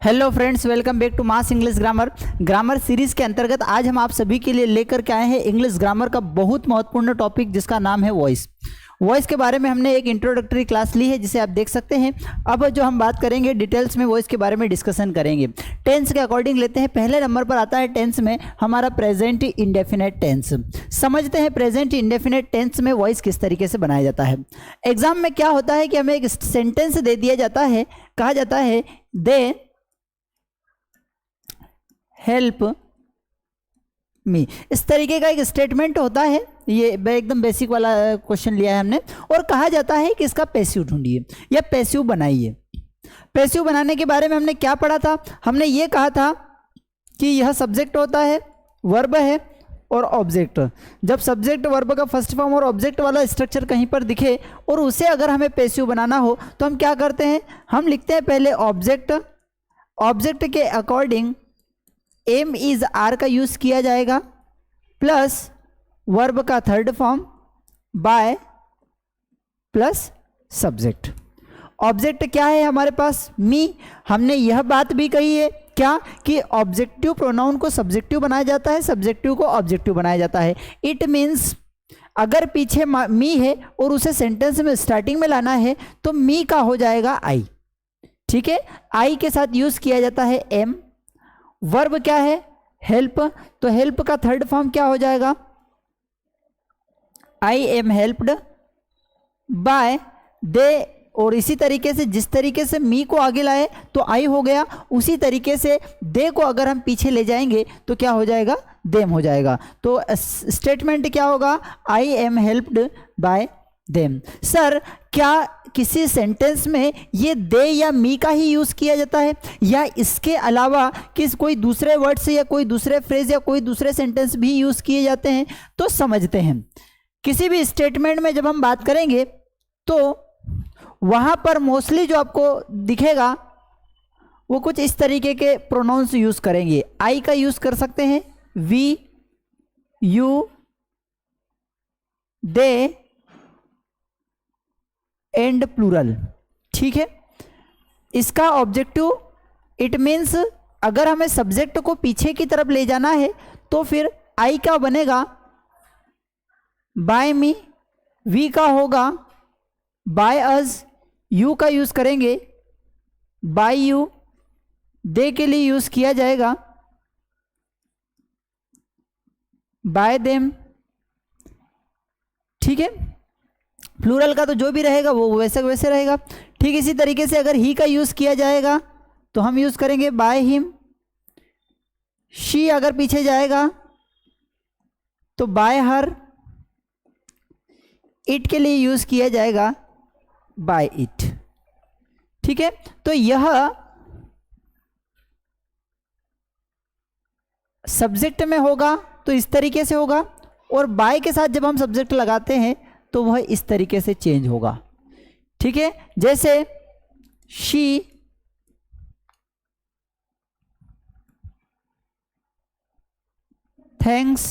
Hello friends, welcome back to mass English grammar series के अंतर्गत आज हम आप सभी के लिए लेकर के आए हैं इंग्लिश ग्रामर का बहुत महत्वपूर्ण टॉपिक जिसका नाम है वॉइस के बारे में हमने एक इंट्रोडक्टरी क्लास ली है जिसे आप देख सकते हैं। अब जो हम बात करेंगे डिटेल्स में वॉइस के बारे में डिस्कशन करेंगे। टेंस के अकॉर्डिंग लेते हैं। पहले नंबर पर आता है टेंस में हमारा प्रेजेंट इंडेफिनेट टेंस। समझते हैं प्रेजेंट इंडेफिनेट टेंस में वॉइस किस तरीके से बनाया जाता है। एग्जाम में क्या होता है कि हमें एक सेंटेंस दे दिया जाता है, कहा जाता है दे हेल्प मी, इस तरीके का एक स्टेटमेंट होता है। ये एकदम बेसिक वाला क्वेश्चन लिया है हमने और कहा जाता है कि इसका पैसिव ढूंढिए या पैसिव बनाइए। पैसिव बनाने के बारे में हमने क्या पढ़ा था? हमने ये कहा था कि यह सब्जेक्ट होता है, वर्ब है और ऑब्जेक्ट। जब सब्जेक्ट वर्ब का फर्स्ट फॉर्म और ऑब्जेक्ट वाला स्ट्रक्चर कहीं पर दिखे और उसे अगर हमें पैसिव बनाना हो तो हम क्या करते हैं? हम लिखते हैं पहले ऑब्जेक्ट के अकॉर्डिंग एम इज आर का यूज किया जाएगा प्लस वर्ब का third form by plus subject. Object क्या है हमारे पास? मी। हमने यह बात भी कही है क्या कि ऑब्जेक्टिव प्रोनाउन को सब्जेक्टिव बनाया जाता है, सब्जेक्टिव को ऑब्जेक्टिव बनाया जाता है। इट मीन्स अगर पीछे मी है और उसे सेंटेंस में स्टार्टिंग में लाना है तो मी का हो जाएगा आई। ठीक है, आई के साथ यूज किया जाता है एम। वर्ब क्या है? हेल्प। तो हेल्प का थर्ड फॉर्म क्या हो जाएगा? आई एम हेल्प्ड बाय दे। और इसी तरीके से जिस तरीके से मी को आगे लाए तो आई हो गया, उसी तरीके से दे को अगर हम पीछे ले जाएंगे तो क्या हो जाएगा? देम हो जाएगा। तो स्टेटमेंट क्या होगा? I M helped bye them. Sir, क्या किसी सेंटेंस में ये दे या मी का ही यूज किया जाता है या इसके अलावा किस कोई दूसरे वर्ड से या कोई दूसरे फ्रेज या कोई दूसरे सेंटेंस भी यूज किए जाते हैं? तो समझते हैं। किसी भी स्टेटमेंट में जब हम बात करेंगे तो वहां पर मोस्टली जो आपको दिखेगा वो कुछ इस तरीके के प्रोनाउंस यूज करेंगे। आई का यूज कर सकते हैं, we, you, they and plural. ठीक है, इसका ऑब्जेक्टिव इट मीन्स अगर हमें सब्जेक्ट को पीछे की तरफ ले जाना है तो फिर आई का बनेगा बाय मी, वी का होगा बाय अस, यू का यूज करेंगे बाय यू, दे के लिए यूज किया जाएगा बाय देम। ठीक है, प्लूरल का तो जो भी रहेगा वो वैसे वैसे रहेगा। ठीक इसी तरीके से अगर ही का यूज किया जाएगा तो हम यूज करेंगे बाय हिम। शी अगर पीछे जाएगा तो बाय हर। इट के लिए यूज किया जाएगा बाय इट। ठीक है, तो यह सब्जेक्ट में होगा तो इस तरीके से होगा और बाय के साथ जब हम सब्जेक्ट लगाते हैं तो वह इस तरीके से चेंज होगा। ठीक है, जैसे शी थैंक्स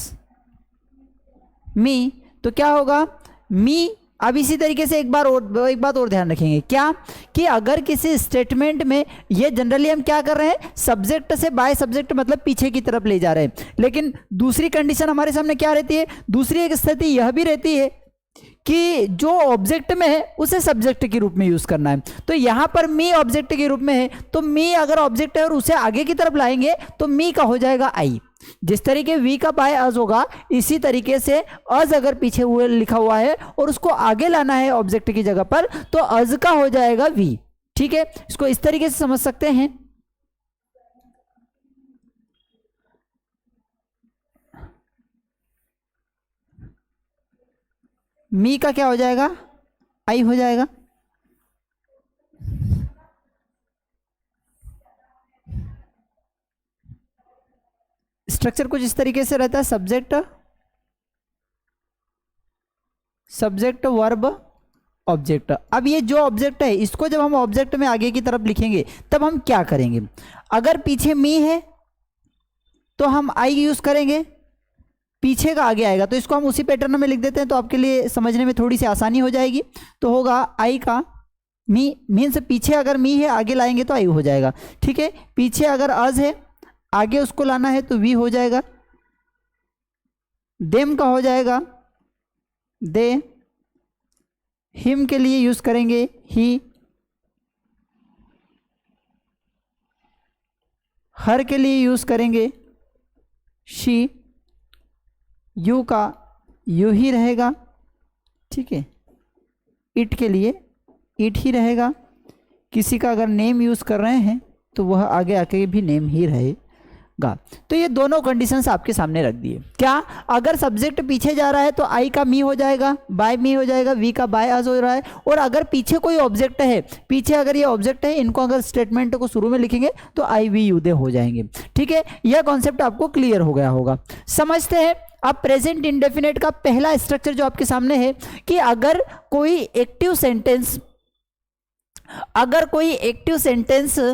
मी, तो क्या होगा? मी। अब इसी तरीके से एक बात और ध्यान रखेंगे क्या कि अगर किसी स्टेटमेंट में ये जनरली हम क्या कर रहे हैं, सब्जेक्ट से बाय सब्जेक्ट मतलब पीछे की तरफ ले जा रहे हैं, लेकिन दूसरी कंडीशन हमारे सामने क्या रहती है? दूसरी एक स्थिति यह भी रहती है कि जो ऑब्जेक्ट में है उसे सब्जेक्ट के रूप में यूज करना है। तो यहां पर मी ऑब्जेक्ट के रूप में है तो मी अगर ऑब्जेक्ट है और उसे आगे की तरफ लाएंगे तो मी का हो जाएगा आई। जिस तरीके वी का बाय अज होगा इसी तरीके से अज अगर पीछे हुए लिखा हुआ है और उसको आगे लाना है ऑब्जेक्ट की जगह पर तो अज का हो जाएगा वी। ठीक है, इसको इस तरीके से समझ सकते हैं। मी का क्या हो जाएगा? आई हो जाएगा। स्ट्रक्चर कुछ इस तरीके से रहता है, सब्जेक्ट वर्ब ऑब्जेक्ट। अब ये जो ऑब्जेक्ट है इसको जब हम ऑब्जेक्ट में आगे की तरफ लिखेंगे तब हम क्या करेंगे? अगर पीछे मी है तो हम आई यूज करेंगे, पीछे का आगे आएगा तो इसको हम उसी पैटर्न में लिख देते हैं तो आपके लिए समझने में थोड़ी सी आसानी हो जाएगी। तो होगा आई का मी मीन्स पीछे अगर मी है आगे लाएंगे तो आई हो जाएगा, ठीक है। पीछे अगर अज है आगे उसको लाना है तो वी हो जाएगा। देम का हो जाएगा दे। हिम के लिए यूज करेंगे ही। हर के लिए यूज करेंगे शी। यू का यू ही रहेगा, ठीक है। इट के लिए इट ही रहेगा। किसी का अगर नेम यूज कर रहे हैं तो वह आगे आके भी नेम ही रहेगा। तो ये दोनों कंडीशंस आपके सामने रख दिए। क्या अगर सब्जेक्ट पीछे जा रहा है तो आई का मी हो जाएगा, बाय मी हो जाएगा, वी का बाय अस हो रहा है। और अगर पीछे कोई ऑब्जेक्ट है, पीछे अगर ये ऑब्जेक्ट है, इनको अगर स्टेटमेंट को शुरू में लिखेंगे तो आई वी यू दे हो जाएंगे, ठीक है। यह कॉन्सेप्ट आपको क्लियर हो गया होगा। समझते हैं अब प्रेजेंट इंडेफिनेट का पहला स्ट्रक्चर जो आपके सामने है कि अगर कोई एक्टिव सेंटेंस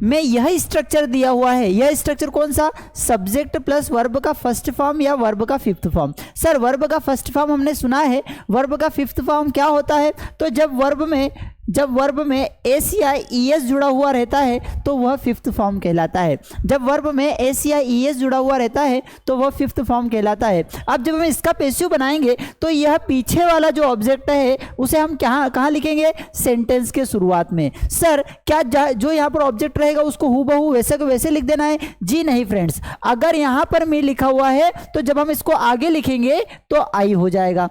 में यह स्ट्रक्चर दिया हुआ है, यह स्ट्रक्चर कौन सा, सब्जेक्ट प्लस वर्ब का फर्स्ट फॉर्म या वर्ब का फिफ्थ फॉर्म। सर वर्ब का फर्स्ट फॉर्म हमने सुना है, वर्ब का फिफ्थ फॉर्म क्या होता है, तो जब वर्ब में एस या ई एस जुड़ा हुआ रहता है तो वह फिफ्थ फॉर्म कहलाता है। जब वर्ब में एस या ई एस जुड़ा हुआ रहता है तो वह फिफ्थ फॉर्म कहलाता है। अब जब हम इसका पैसिव बनाएंगे तो यह पीछे वाला जो ऑब्जेक्ट है उसे हम कहाँ लिखेंगे, सेंटेंस के शुरुआत में। सर क्या जो यहाँ पर ऑब्जेक्ट रहेगा उसको हूबहू वैसे को वैसे लिख देना है? जी नहीं फ्रेंड्स, अगर यहाँ पर मी लिखा हुआ है तो जब हम इसको आगे लिखेंगे तो आई हो जाएगा।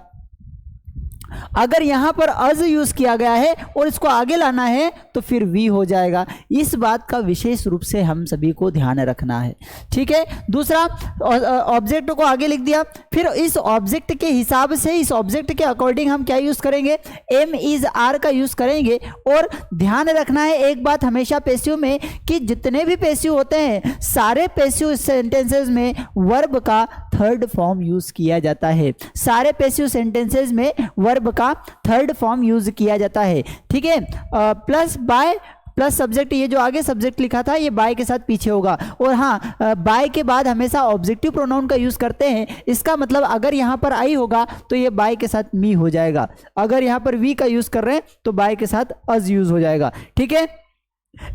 अगर यहां पर अज यूज किया गया है और इसको आगे लाना है तो फिर वी हो जाएगा। इस बात का विशेष रूप से हम सभी को ध्यान रखना है, ठीक है। दूसरा, ऑब्जेक्ट को आगे लिख दिया, फिर इस ऑब्जेक्ट के हिसाब से, इस ऑब्जेक्ट के अकॉर्डिंग हम क्या यूज करेंगे, एम इज आर का यूज करेंगे। और ध्यान रखना है एक बात हमेशा पैसिव में कि जितने भी पैसिव होते हैं सारे पैसिव सेंटेंसेस में वर्ब का थर्ड फॉर्म यूज किया जाता है। सारे पैसिव सेंटेंसेस में वर्ब का थर्ड फॉर्म यूज किया जाता है, ठीक है। प्लस बाय प्लस सब्जेक्ट, ये जो आगे सब्जेक्ट लिखा था ये बाय के साथ पीछे होगा। और हाँ, बाय के बाद हमेशा ऑब्जेक्टिव प्रोनाउन का यूज करते हैं। इसका मतलब अगर यहाँ पर आई होगा तो ये बाय के साथ मी हो जाएगा, अगर यहाँ पर वी का यूज कर रहे हैं तो बाय के साथ अज यूज हो जाएगा, ठीक है।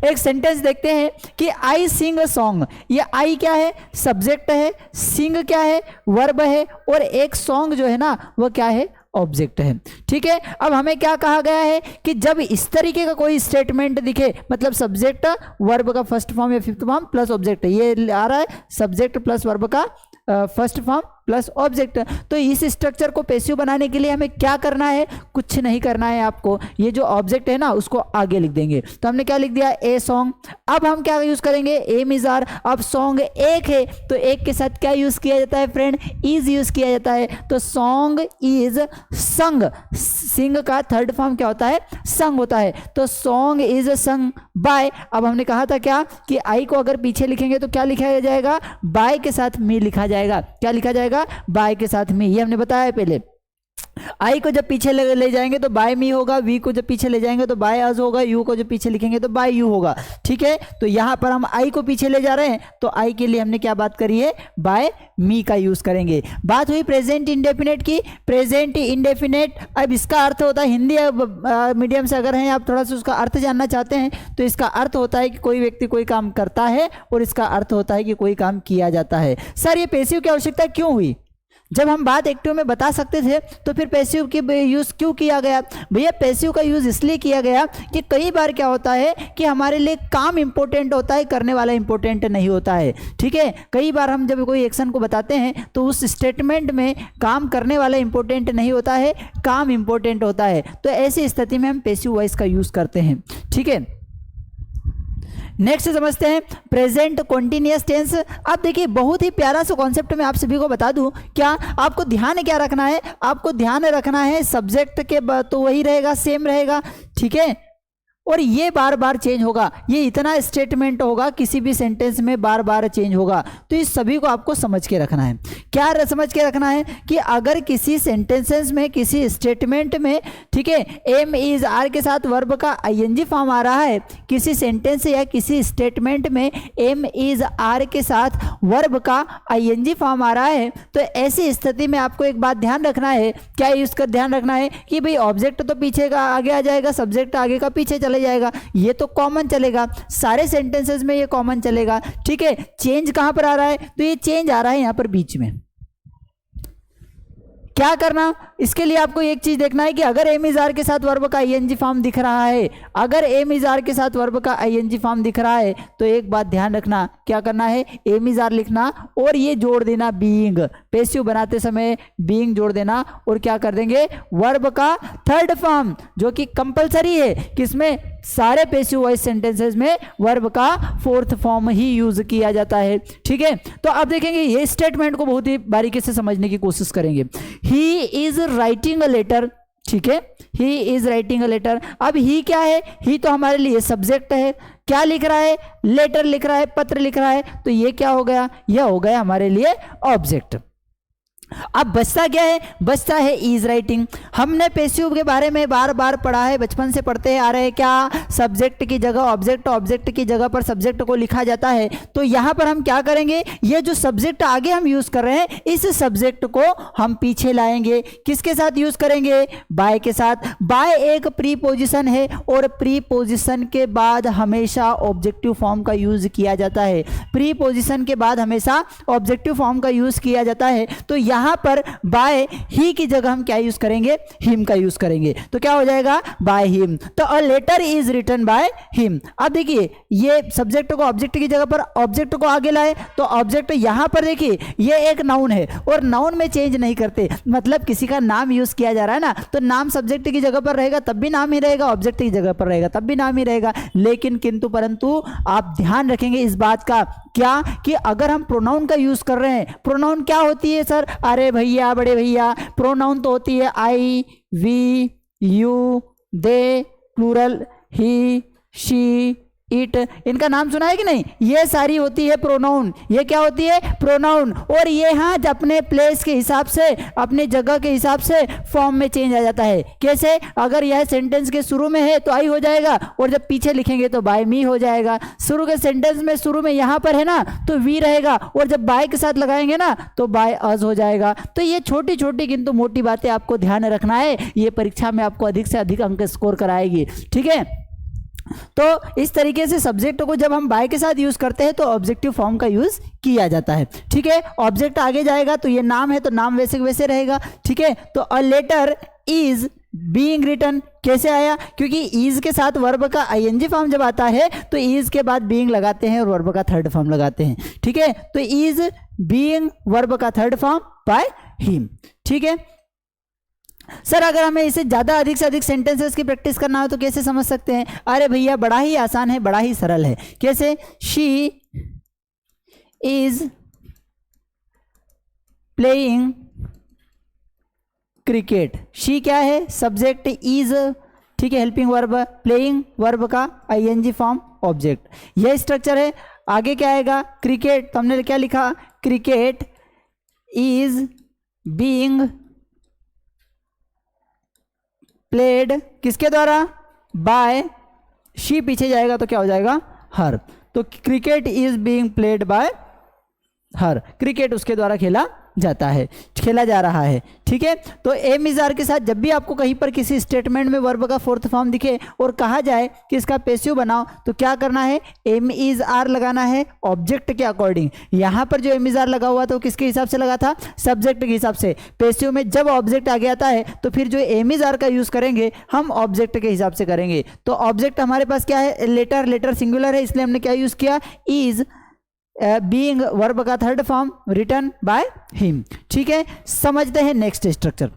एक सेंटेंस देखते हैं कि आई सिंग अ सॉन्ग। ये आई क्या है, सब्जेक्ट है, सिंग क्या है, वर्ब है, और एक सॉन्ग जो है ना वो क्या है, ऑब्जेक्ट है, ठीक है। अब हमें क्या कहा गया है कि जब इस तरीके का कोई स्टेटमेंट दिखे, मतलब सब्जेक्ट वर्ब का फर्स्ट फॉर्म या फिफ्थ फॉर्म प्लस ऑब्जेक्ट, ये आ रहा है सब्जेक्ट प्लस वर्ब का फर्स्ट फॉर्म प्लस ऑब्जेक्ट, तो इस स्ट्रक्चर को पैसिव बनाने के लिए हमें क्या करना है, कुछ नहीं करना है आपको। ये जो ऑब्जेक्ट है ना उसको आगे लिख देंगे। तो हमने क्या लिख दिया, ए सॉन्ग। अब हम क्या यूज करेंगे, एम इज आर। अब सॉन्ग एक है तो एक के साथ क्या यूज किया जाता है फ्रेंड, इज यूज किया जाता है। तो सॉन्ग इज संग, सिंग का थर्ड फॉर्म क्या होता है, संग होता है। तो सॉन्ग इज संग बाय। अब हमने कहा था क्या कि आई को अगर पीछे लिखेंगे तो क्या लिखा जाएगा, बाय के साथ मी लिखा जाएगा। क्या लिखा जाएगा, बाय के साथ मी, ये हमने बताया पहले। आई को जब पीछे ले जाएंगे तो बाय मी होगा, वी को जब पीछे ले जाएंगे तो बाय अज होगा, यू को जब पीछे लिखेंगे तो बाय यू होगा, ठीक है। तो यहां पर हम आई को पीछे ले जा रहे हैं तो आई के लिए हमने क्या बात करी है, बाय मी का यूज करेंगे। बात हुई प्रेजेंट इंडेफिनेट की। प्रेजेंट इंडेफिनेट, अब इसका अर्थ होता है, हिंदी मीडियम से अगर हैं आप, थोड़ा सा उसका अर्थ जानना चाहते हैं तो इसका अर्थ होता है कि कोई व्यक्ति कोई काम करता है और इसका अर्थ होता है कि कोई काम किया जाता है। सर ये पैसिव की आवश्यकता क्यों हुई, जब हम बात एक्टिव में बता सकते थे तो फिर पैसिव की यूज क्यों किया गया? भैया पैसिव का यूज इसलिए किया गया कि कई बार क्या होता है कि हमारे लिए काम इंपॉर्टेंट होता है, करने वाला इंपॉर्टेंट नहीं होता है, ठीक है। कई बार हम जब कोई एक्शन को बताते हैं तो उस स्टेटमेंट में काम करने वाला इंपॉर्टेंट नहीं होता है, काम इंपॉर्टेंट होता है। तो ऐसी स्थिति में हम पैसिव वॉइस का यूज करते हैं, ठीक है। नेक्स्ट समझते हैं प्रेजेंट कॉन्टिन्यूअस टेंस। अब देखिए बहुत ही प्यारा सा कॉन्सेप्ट मैं आप सभी को बता दूं। क्या आपको ध्यान क्या रखना है, आपको ध्यान रखना है सब्जेक्ट के तो वही रहेगा, सेम रहेगा, ठीक है। और ये बार बार चेंज होगा, ये इतना स्टेटमेंट होगा किसी भी सेंटेंस में बार बार चेंज होगा। तो इस सभी को आपको समझ के रखना है। क्या समझ के रखना है कि अगर किसी सेंटेंसेस में, किसी स्टेटमेंट में, ठीक है, एम इज आर के साथ वर्ब का आईएनजी फॉर्म आ रहा है, किसी सेंटेंस या किसी स्टेटमेंट में एम इज आर के साथ वर्ब का आईएनजी फॉर्म आ रहा है, तो ऐसी स्थिति में आपको एक बात ध्यान रखना है। क्या इसका ध्यान रखना है कि भाई ऑब्जेक्ट तो पीछे का आगे आ जाएगा, सब्जेक्ट आगे का पीछे चले जाएगा, ये तो कॉमन चलेगा, सारे सेंटेंसेस में ये कॉमन चलेगा, ठीक है। चेंज कहां पर आ रहा है, तो ये चेंज आ रहा है यहां पर बीच में। क्या करना, इसके लिए आपको एक चीज देखना है कि अगर एम इज आर के साथ वर्ब का आईएनजी फॉर्म दिख रहा है, अगर एम इज आर के साथ वर्ब का आईएनजी फॉर्म दिख रहा है, तो एक बात ध्यान रखना, क्या करना है, एम इज आर लिखना और ये जोड़ देना बीइंग, पैसिव बनाते समय बीइंग जोड़ देना, और क्या कर देंगे, वर्ब का थर्ड फॉर्म, जो कि कंपलसरी है, किसमें, सारे पैसिव वॉइस सेंटेंसेस में वर्ब का फोर्थ फॉर्म ही यूज किया जाता है, ठीक है। तो अब देखेंगे ये स्टेटमेंट को बहुत ही बारीकी से समझने की कोशिश करेंगे। He is writing a letter, ठीक है, he is writing a letter. अब ही क्या है, ही तो हमारे लिए सब्जेक्ट है, क्या लिख रहा है, लेटर लिख रहा है, पत्र लिख रहा है, तो ये क्या हो गया, यह हो गया हमारे लिए ऑब्जेक्ट। अब बचता क्या है, बचता है इज राइटिंग। हमने पैसिव के बारे में बार बार पढ़ा है, बचपन से पढ़ते आ रहे हैं, क्या, सब्जेक्ट की जगह ऑब्जेक्ट, ऑब्जेक्ट की जगह पर सब्जेक्ट को लिखा जाता है। तो यहां पर हम क्या करेंगे, ये जो सब्जेक्ट आगे हम यूज कर रहे हैं, इस सब्जेक्ट को हम पीछे लाएंगे, किसके साथ यूज करेंगे, बाय के साथ। बाय एक प्रीपोजिशन है और प्रीपोजिशन के बाद हमेशा ऑब्जेक्टिव फॉर्म का यूज किया जाता है, प्रीपोजिशन के बाद हमेशा ऑब्जेक्टिव फॉर्म का यूज किया जाता है। तो यहां पर बाय ही की जगह हम क्या यूज करेंगे, हिम का यूज करेंगे, तो क्या हो जाएगा, बाय हिम। तो a letter is written by him. अब देखिए ये सब्जेक्ट को ऑब्जेक्ट की जगह पर ऑब्जेक्ट को आगे लाए, तो ऑब्जेक्ट यहां पर देखिए ये एक नाउन है और नाउन में चेंज नहीं करते, मतलब किसी का नाम यूज किया जा रहा है ना, तो नाम सब्जेक्ट की जगह पर रहेगा तब भी नाम ही रहेगा, ऑब्जेक्ट की जगह पर रहेगा तब भी नाम ही रहेगा। लेकिन किंतु परंतु आप ध्यान रखेंगे इस बात का, क्या, कि अगर हम प्रोनाउन का यूज कर रहे हैं, प्रोनाउन क्या होती है सर, अरे भैया, बड़े भैया, प्रोनाउन तो होती है I, we, you, they, plural, he, she, it, इनका नाम सुना है कि नहीं, ये सारी होती है प्रोनाउन, ये क्या होती है, प्रोनाउन। और ये हाँ अपने प्लेस के हिसाब से, अपने जगह के हिसाब से फॉर्म में चेंज आ जाता है। कैसे, अगर यह सेंटेंस के शुरू में है तो आई हो जाएगा, और जब पीछे लिखेंगे तो बाय मी हो जाएगा। शुरू के सेंटेंस में शुरू में यहाँ पर है ना तो वी रहेगा, और जब बाय के साथ लगाएंगे ना तो बाय अस हो जाएगा। तो ये छोटी छोटी किंतु मोटी बातें आपको ध्यान रखना है, ये परीक्षा में आपको अधिक से अधिक अंक स्कोर कराएगी, ठीक है। तो इस तरीके से सब्जेक्ट को जब हम बाय के साथ यूज करते हैं तो ऑब्जेक्टिव फॉर्म का यूज किया जाता है, ठीक है। ऑब्जेक्ट आगे जाएगा तो ये नाम है तो नाम वैसे वैसे रहेगा, ठीक है। तो a letter is being written कैसे आया, क्योंकि इज के साथ वर्ब का आईएनजी फॉर्म जब आता है तो इज के बाद बीइंग लगाते हैं और वर्ब का थर्ड फॉर्म लगाते हैं, ठीक है। तो इज बीइंग वर्ब का थर्ड फॉर्म बाय हिम, ठीक है। सर अगर हमें इसे ज़्यादा अधिक से अधिक सेंटेंसेस की प्रैक्टिस करना हो तो कैसे समझ सकते हैं, अरे भैया बड़ा ही आसान है, बड़ा ही सरल है। कैसे, she is playing cricket, she क्या है, सब्जेक्ट, इज, ठीक है, हेल्पिंग वर्ब, प्लेइंग वर्ब का आईएनजी फॉर्म ऑब्जेक्ट, यह स्ट्रक्चर है। आगे क्या आएगा, क्रिकेट, तो हमने क्या लिखा, क्रिकेट इज बीइंग प्लेड किसके द्वारा, बाय, शी पीछे जाएगा तो क्या हो जाएगा, हर। तो cricket is being played by her, cricket उसके द्वारा खेला जाता है, खेला जा रहा है, ठीक है। तो एम इज आर के साथ जब भी आपको कहीं पर किसी स्टेटमेंट में वर्ब का फोर्थ फॉर्म दिखे और कहा जाए कि इसका पैसिव बनाओ, तो क्या करना है, एम इज आर लगाना है ऑब्जेक्ट के अकॉर्डिंग। यहाँ पर जो एम इज आर लगा हुआ था वो किसके हिसाब से लगा था, सब्जेक्ट के हिसाब से। पैसिव में जब ऑब्जेक्ट आगे आता है तो फिर जो एम इज आर का यूज करेंगे हम ऑब्जेक्ट के हिसाब से करेंगे। तो ऑब्जेक्ट हमारे पास क्या है, लेटर, लेटर सिंगुलर है इसलिए हमने क्या यूज किया, इज बीइंग वर्ब का third form written by him, ठीक है। समझते हैं नेक्स्ट स्ट्रक्चर।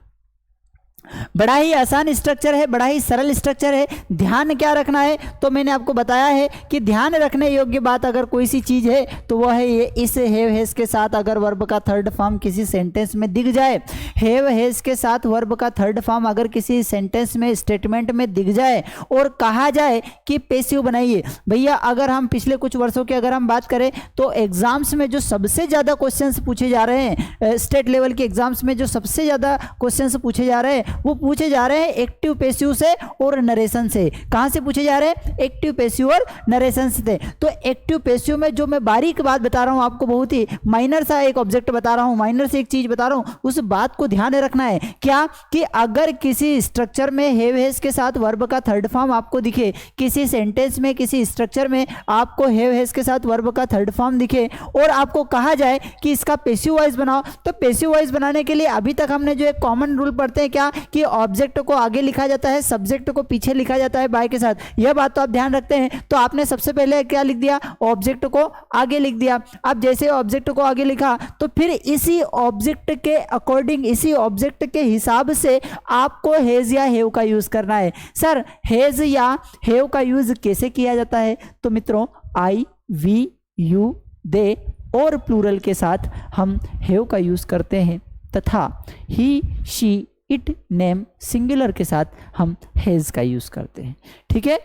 बड़ा ही आसान स्ट्रक्चर है, बड़ा ही सरल स्ट्रक्चर है। ध्यान क्या रखना है, तो मैंने आपको बताया है कि ध्यान रखने योग्य बात अगर कोई सी चीज़ है तो वह है ये, इस हैव हैज के साथ अगर वर्ब का थर्ड फॉर्म किसी सेंटेंस में दिख जाए, हैव हैज के साथ वर्ब का थर्ड फॉर्म अगर किसी सेंटेंस में, स्टेटमेंट में दिख जाए और कहा जाए कि पैसिव बनाइए। भैया अगर हम पिछले कुछ वर्षों की अगर हम बात करें तो एग्जाम्स में जो सबसे ज़्यादा क्वेश्चंस पूछे जा रहे हैं, स्टेट लेवल के एग्जाम्स में जो सबसे ज़्यादा क्वेश्चंस पूछे जा रहे हैं वो पूछे जा रहे हैं एक्टिव पैसिव से और नरेशन से। कहां से पूछे जा रहे हैं? एक्टिव पैसिव और नरेशन से। तो एक्टिव पैसिव में जो मैं बारीक बात बता रहा हूं आपको, बहुत ही माइनर सा एक ऑब्जेक्ट बता रहा हूं, माइनर से एक चीज बता रहा हूं, उस बात को ध्यान रखना है। क्या कि अगर किसी स्ट्रक्चर में हैव हैज के साथ वर्ब का थर्ड फॉर्म आपको दिखे, किसी सेंटेंस में, किसी स्ट्रक्चर में आपको हैव हैज के साथ वर्ब का थर्ड फॉर्म दिखे और आपको कहा जाए कि इसका पैसिव वॉइस बनाओ, तो पैसिव वॉइस बनाने के लिए अभी तक हमने जो एक कॉमन रूल पढ़ते हैं क्या, कि ऑब्जेक्ट को आगे लिखा जाता है, सब्जेक्ट को पीछे लिखा जाता है बाय के साथ। यह बात तो आप ध्यान रखते हैं। तो आपने सबसे पहले क्या लिख दिया? ऑब्जेक्ट को आगे लिख दिया। अब जैसे ऑब्जेक्ट को आगे लिखा तो फिर इसी ऑब्जेक्ट के अकॉर्डिंग, इसी ऑब्जेक्ट के हिसाब से आपको हैज या हैव का यूज करना है। सर हैज या हैव का यूज कैसे किया जाता है? तो मित्रों आई, वी, यू, दे और प्लूरल के साथ हम हैव का यूज करते हैं, तथा ही, शी, इट, नेम सिंगुलर के साथ हम हैज का यूज करते हैं। ठीक है,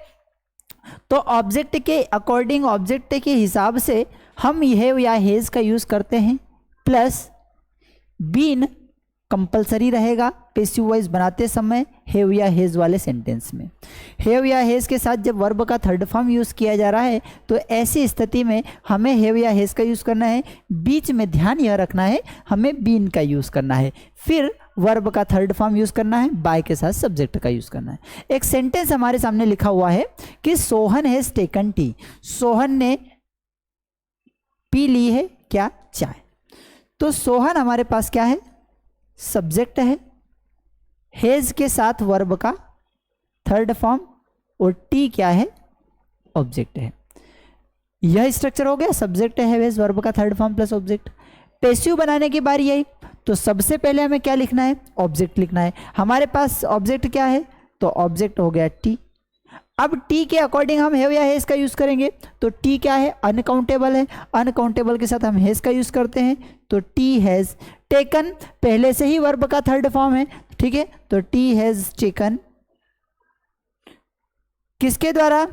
तो ऑब्जेक्ट के अकॉर्डिंग, ऑब्जेक्ट के हिसाब से हम हैव या हैज का यूज करते हैं, प्लस बीन कंपलसरी रहेगा पैसिव वॉइस बनाते समय हैव या हैज वाले सेंटेंस में। हैव या हैज के साथ जब वर्ब का थर्ड फॉर्म यूज़ किया जा रहा है तो ऐसी स्थिति में हमें हैव या हैज का यूज़ करना है। बीच में ध्यान यह रखना है हमें बीन का यूज़ करना है, फिर वर्ब का थर्ड फॉर्म यूज़ करना है, बाय के साथ सब्जेक्ट का यूज़ करना है। एक सेंटेंस हमारे सामने लिखा हुआ है कि Sohan has taken T, Sohan ने पी ली है क्या? चाय। तो सोहन हमारे पास क्या है? सब्जेक्ट है, हैज के साथ वर्ब का थर्ड फॉर्म और टी क्या है? ऑब्जेक्ट है। यह स्ट्रक्चर हो गया, सब्जेक्ट है, हैज, वर्ब का third form plus object. Passive बनाने की बारी आई तो सबसे पहले हमें क्या लिखना है? ऑब्जेक्ट लिखना है। हमारे पास ऑब्जेक्ट क्या है? तो ऑब्जेक्ट हो गया टी। अब टी के अकॉर्डिंग हम हैव या हैज का यूज करेंगे, तो टी क्या है? अनकाउंटेबल है, अनकाउंटेबल के साथ हम हैज का यूज करते हैं, तो टी हैज टेकन पहले से ही वर्ब का थर्ड फॉर्म है, ठीक है, तो टी हैज टेकन किसके द्वारा?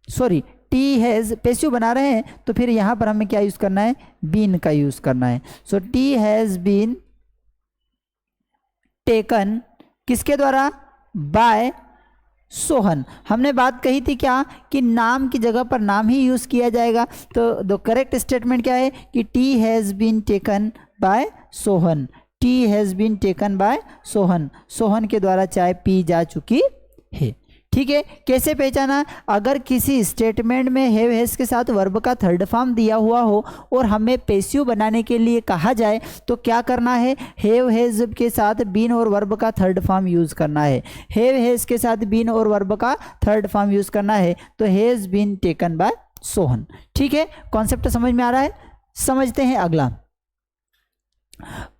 सॉरी, टी हैज पैसिव बना रहे हैं तो फिर यहां पर हमें क्या यूज करना है? बीन का यूज करना है। So T has been taken किसके द्वारा? बाय सोहन। हमने बात कही थी क्या कि नाम की जगह पर नाम ही यूज किया जाएगा, तो द करेक्ट स्टेटमेंट क्या है कि tea has been taken by Sohan, tea has been taken by Sohan, Sohan के द्वारा चाय पी जा चुकी है। ठीक है, कैसे पहचाना? अगर किसी स्टेटमेंट में हैव हैज के साथ वर्ब का थर्ड फॉर्म दिया हुआ हो और हमें पैसिव बनाने के लिए कहा जाए तो क्या करना है? हैव हैज के साथ बीन और वर्ब का थर्ड फॉर्म यूज करना है। हैव हैज के साथ बीन और वर्ब का थर्ड फॉर्म यूज करना है, तो has been taken by Sohan. ठीक है, कॉन्सेप्ट समझ में आ रहा है? समझते हैं अगला।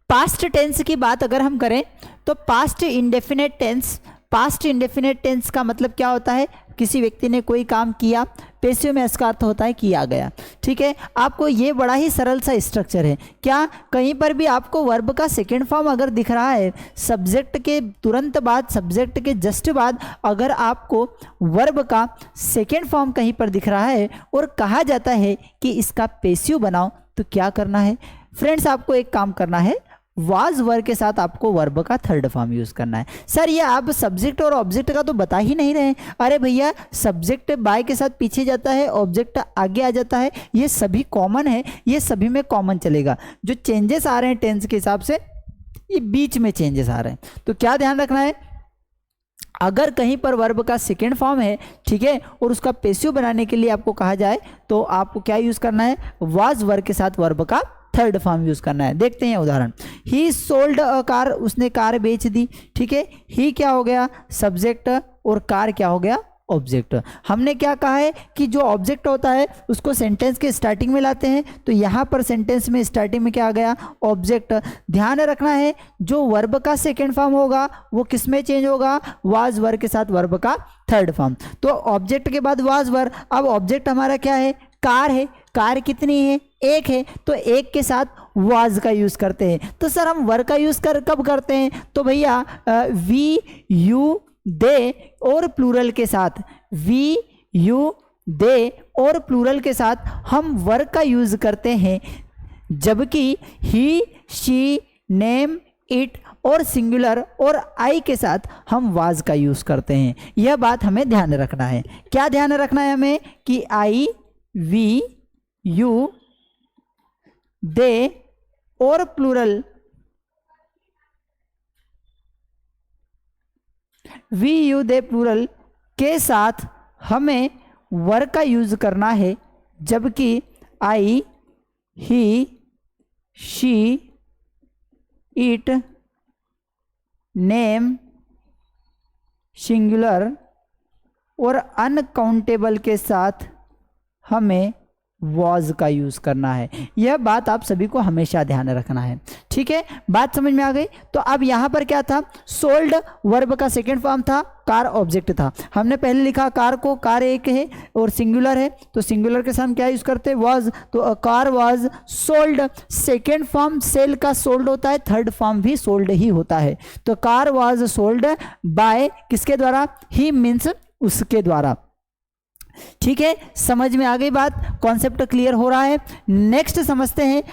पास्ट टेंस की बात अगर हम करें तो past indefinite tense, past indefinite tense का मतलब क्या होता है? किसी व्यक्ति ने कोई काम किया, पैसिव में इसका अर्थ होता है किया गया। ठीक है, आपको ये बड़ा ही सरल सा स्ट्रक्चर है। क्या कहीं पर भी आपको वर्ब का सेकेंड फॉर्म अगर दिख रहा है, सब्जेक्ट के तुरंत बाद, सब्जेक्ट के जस्ट बाद अगर आपको वर्ब का सेकेंड फॉर्म कहीं पर दिख रहा है और कहा जाता है कि इसका पैसिव बनाओ, तो क्या करना है? फ्रेंड्स, आपको एक काम करना है, वाज वर्ब के साथ आपको वर्ब का थर्ड फॉर्म यूज करना है। सर ये आप सब्जेक्ट और ऑब्जेक्ट का तो बता ही नहीं रहे। अरे भैया, सब्जेक्ट बाय के साथ पीछे जाता है, ऑब्जेक्ट आगे आ जाता है, ये सभी कॉमन है, ये सभी में कॉमन चलेगा। जो चेंजेस आ रहे हैं टेंस के हिसाब से, ये बीच में चेंजेस आ रहे हैं। तो क्या ध्यान रखना है? अगर कहीं पर वर्ब का सेकेंड फॉर्म है, ठीक है, और उसका पैसिव बनाने के लिए आपको कहा जाए तो आपको क्या यूज करना है? वाज वर्ब के साथ वर्ब का थर्ड फॉर्म यूज करना है। देखते हैं उदाहरण। ही सोल्ड अ कार, उसने कार बेच दी। ठीक है, ही क्या हो गया? सब्जेक्ट और कार क्या हो गया? ऑब्जेक्ट। हमने क्या कहा है कि जो ऑब्जेक्ट होता है उसको सेंटेंस के स्टार्टिंग में लाते हैं, तो यहाँ पर सेंटेंस में स्टार्टिंग में क्या आ गया, ऑब्जेक्ट। ध्यान रखना है जो वर्ब का सेकेंड फॉर्म होगा वो किस में चेंज होगा, वाज वर्ब के साथ वर्ब का थर्ड फॉर्म। तो ऑब्जेक्ट के बाद वाज वर्ब। अब ऑब्जेक्ट हमारा क्या है, कार है। कार कितनी है, एक है, तो एक के साथ वाज का यूज करते हैं। तो सर हम वर्ब का यूज कब करते हैं, तो भैया वी यू दे और प्लूरल के साथ, वी यू दे और प्लूरल के साथ हम वर्ब का यूज करते हैं, जबकि ही शी नेम इट और सिंगुलर और आई के साथ हम वाज का यूज करते हैं। यह बात हमें ध्यान रखना है। क्या ध्यान रखना है हमें कि आई वी यू दे और plural we you they plural के साथ हमें वर्ब का यूज करना है, जबकि I he she it name singular और अनकाउंटेबल के साथ हमें वॉज का यूज करना है। यह बात आप सभी को हमेशा ध्यान रखना है, ठीक है। बात समझ में आ गई। तो अब यहां पर क्या था, सोल्ड वर्ब का सेकंड फॉर्म था, कार ऑब्जेक्ट था। हमने पहले लिखा कार को, कार एक है और सिंगुलर है, तो सिंगुलर के साथ हम क्या यूज करते हैं, वॉज। तो car was sold. Second form sell का सोल्ड होता है, थर्ड फॉर्म भी सोल्ड ही होता है। तो कार वॉज सोल्ड बाय किसके द्वारा, ही मीन्स उसके द्वारा, ठीक है। समझ में आ गई बात, कॉन्सेप्ट क्लियर हो रहा है। नेक्स्ट समझते हैं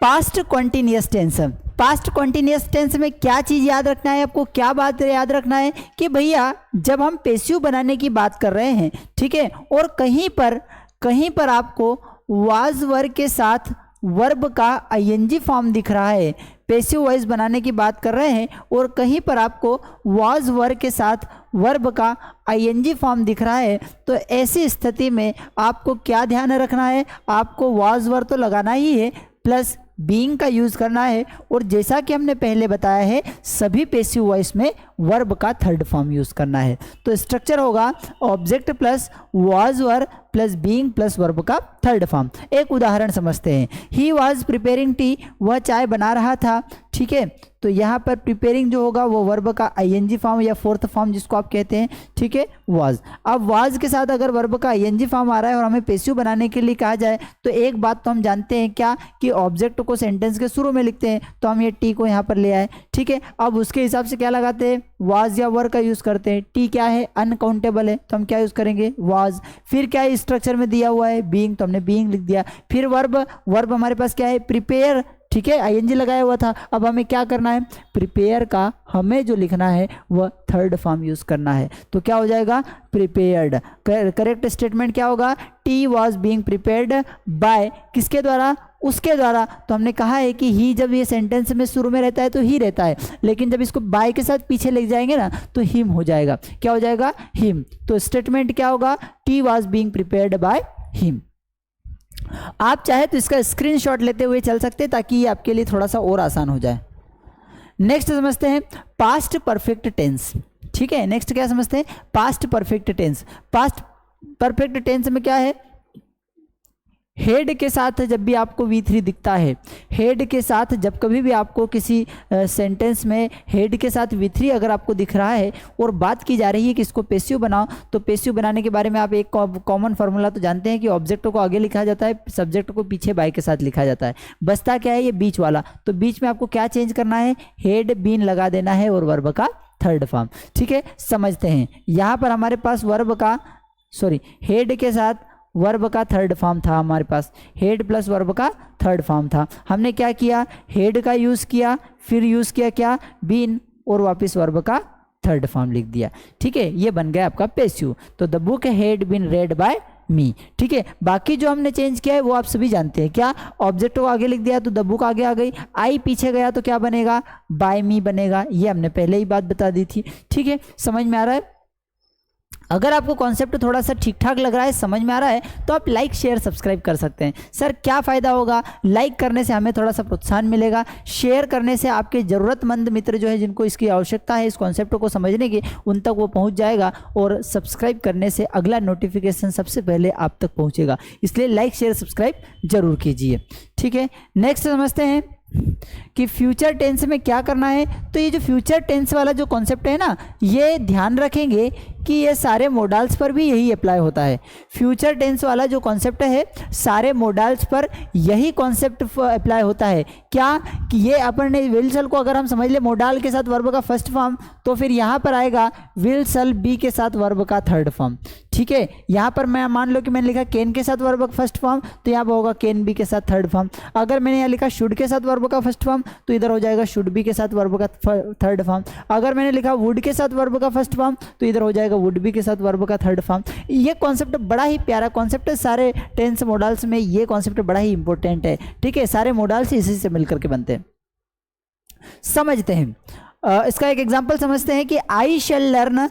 past continuous tense. Past continuous tense में क्या चीज याद रखना है आपको, क्या बात याद रखना है कि भैया जब हम पैसिव बनाने की बात कर रहे हैं, ठीक है, और कहीं पर आपको वाज वर्ब के साथ वर्ब का आईएनजी फॉर्म दिख रहा है, पैसिव वॉइस बनाने की बात कर रहे हैं, और कहीं पर आपको वाज वर्ब के साथ वर्ब का आईएनजी फॉर्म दिख रहा है, तो ऐसी स्थिति में आपको क्या ध्यान रखना है, आपको वाज वर्ब तो लगाना ही है, प्लस बीइंग का यूज करना है। और जैसा कि हमने पहले बताया है, सभी पैसिव वॉइस में वर्ब का थर्ड फॉर्म यूज करना है। तो स्ट्रक्चर होगा object plus was verb plus being plus verb का थर्ड फॉर्म। एक उदाहरण समझते हैं। ही वाज प्रिपेयरिंग टी, वह चाय बना रहा था, ठीक है। तो यहाँ पर प्रिपेयरिंग जो होगा वो वर्ब का आईएनजी फॉर्म या फोर्थ फॉर्म जिसको आप कहते हैं, ठीक है, वाज। अब वाज के साथ अगर वर्ब का आईएनजी फॉर्म आ रहा है और हमें पैसिव बनाने के लिए कहा जाए, तो एक बात तो हम जानते हैं क्या, कि ऑब्जेक्ट को सेंटेंस के शुरू में लिखते हैं, तो हम ये टी को यहाँ पर ले आए, ठीक है। अब उसके हिसाब से क्या लगाते हैं, वाज या वर्ब का यूज करते हैं। टी क्या है, अनकाउंटेबल है, तो हम क्या यूज करेंगे, वाज। फिर क्या है, स्ट्रक्चर में दिया हुआ है बीइंग, तो हमने बीइंग लिख दिया। फिर वर्ब हमारे पास क्या है, प्रिपेयर, ठीक है, आईएनजी लगाया हुआ था। अब हमें क्या करना है, प्रिपेयर का हमें जो लिखना है वह थर्ड फॉर्म यूज करना है, तो क्या हो जाएगा, प्रिपेयर्ड। करेक्ट स्टेटमेंट क्या होगा, T was being prepared by, किसके द्वारा, उसके द्वारा। तो हमने कहा है कि ही जब ये सेंटेंस में शुरू में रहता है तो ही रहता है, लेकिन जब इसको बाय के साथ पीछे ले जाएंगे ना तो हिम हो जाएगा। क्या हो जाएगा, हिम। तो स्टेटमेंट क्या होगा, T was being prepared by him. आप चाहे तो इसका स्क्रीनशॉट लेते हुए चल सकते हैं ताकि ये आपके लिए थोड़ा सा और आसान हो जाए। नेक्स्ट समझते हैं पास्ट परफेक्ट टेंस, ठीक है। नेक्स्ट क्या समझते हैं, past perfect tense. Past perfect tense में क्या है, हेड के साथ जब भी आपको V3 दिखता है, हेड के साथ जब कभी भी आपको किसी सेंटेंस में हेड के साथ V3 अगर आपको दिख रहा है और बात की जा रही है कि इसको पैसिव बनाओ, तो पैसिव बनाने के बारे में आप एक कॉमन फार्मूला तो जानते हैं कि ऑब्जेक्ट को आगे लिखा जाता है, सब्जेक्ट को पीछे बाय के साथ लिखा जाता है। बचता क्या है, ये बीच वाला। तो बीच में आपको क्या चेंज करना है, हेड बीन लगा देना है और वर्ब का थर्ड फॉर्म, ठीक है। समझते हैं, यहाँ पर हमारे पास हेड के साथ वर्ब का थर्ड फॉर्म था, हमारे पास हेड प्लस वर्ब का थर्ड फॉर्म था। हमने क्या किया, हेड का यूज किया, फिर यूज किया क्या, बीन, और वापस वर्ब का थर्ड फॉर्म लिख दिया, ठीक है। ये बन गया आपका पैसिव। तो the book had been read by me, ठीक है। बाकी जो हमने चेंज किया है वो आप सभी जानते हैं। क्या, ऑब्जेक्ट को आगे लिख दिया तो द बुक आगे आ गई, आई पीछे गया तो क्या बनेगा, बाय मी बनेगा। ये हमने पहले ही बात बता दी थी, ठीक है। समझ में आ रहा है। अगर आपको कॉन्सेप्ट थोड़ा सा ठीक ठाक लग रहा है, समझ में आ रहा है, तो आप लाइक शेयर सब्सक्राइब कर सकते हैं। सर क्या फ़ायदा होगा? लाइक करने से हमें थोड़ा सा प्रोत्साहन मिलेगा, शेयर करने से आपके ज़रूरतमंद मित्र जो है जिनको इसकी आवश्यकता है इस कॉन्सेप्ट को समझने की, उन तक वो पहुंच जाएगा, और सब्सक्राइब करने से अगला नोटिफिकेशन सबसे पहले आप तक पहुँचेगा। इसलिए लाइक शेयर सब्सक्राइब जरूर कीजिए। ठीक है, नेक्स्ट समझते हैं कि फ्यूचर टेंस में क्या करना है। तो ये जो फ्यूचर टेंस वाला जो कॉन्सेप्ट है ना, ये ध्यान रखेंगे कि ये सारे मोडाल्स पर भी यही अप्लाई होता है। फ्यूचर टेंस वाला जो कॉन्सेप्ट है सारे मोडाल्स पर यही कॉन्सेप्ट अप्लाई होता है। क्या कि ये अपन ने विल शल को अगर हम समझ ले मोडाल के साथ वर्ब का फर्स्ट फॉर्म, तो फिर यहाँ पर आएगा विल शल बी के साथ वर्ब का थर्ड फॉर्म। ठीक है, यहाँ पर मैं मान लो कि मैंने लिखा कैन के साथ वर्ब का फर्स्ट फॉर्म, तो यहाँ पर होगा कैन बी के साथ थर्ड फॉर्म। अगर मैंने यहाँ लिखा शुड के साथ वर्ब का फर्स्ट फॉर्म, तो इधर हो जाएगा शुड बी के साथ वर्ब का थर्ड फॉर्म। अगर मैंने लिखा वुड के साथ वर्ब का फर्स्ट फॉर्म, तो इधर हो जाएगा वुड बी के साथ वर्ब का थर्ड फॉर्म। ये कॉन्सेप्ट बड़ा ही प्यारा कॉन्सेप्ट है, सारे टेंस मॉडल्स में ये कॉन्सेप्ट बड़ा ही इंपॉर्टेंट है। ठीक है, सारे मॉडल्स इसी से मिलकर के बनते हैं। समझते हैं, इसका एक एग्जांपल समझते हैं कि आई शैल लर्न।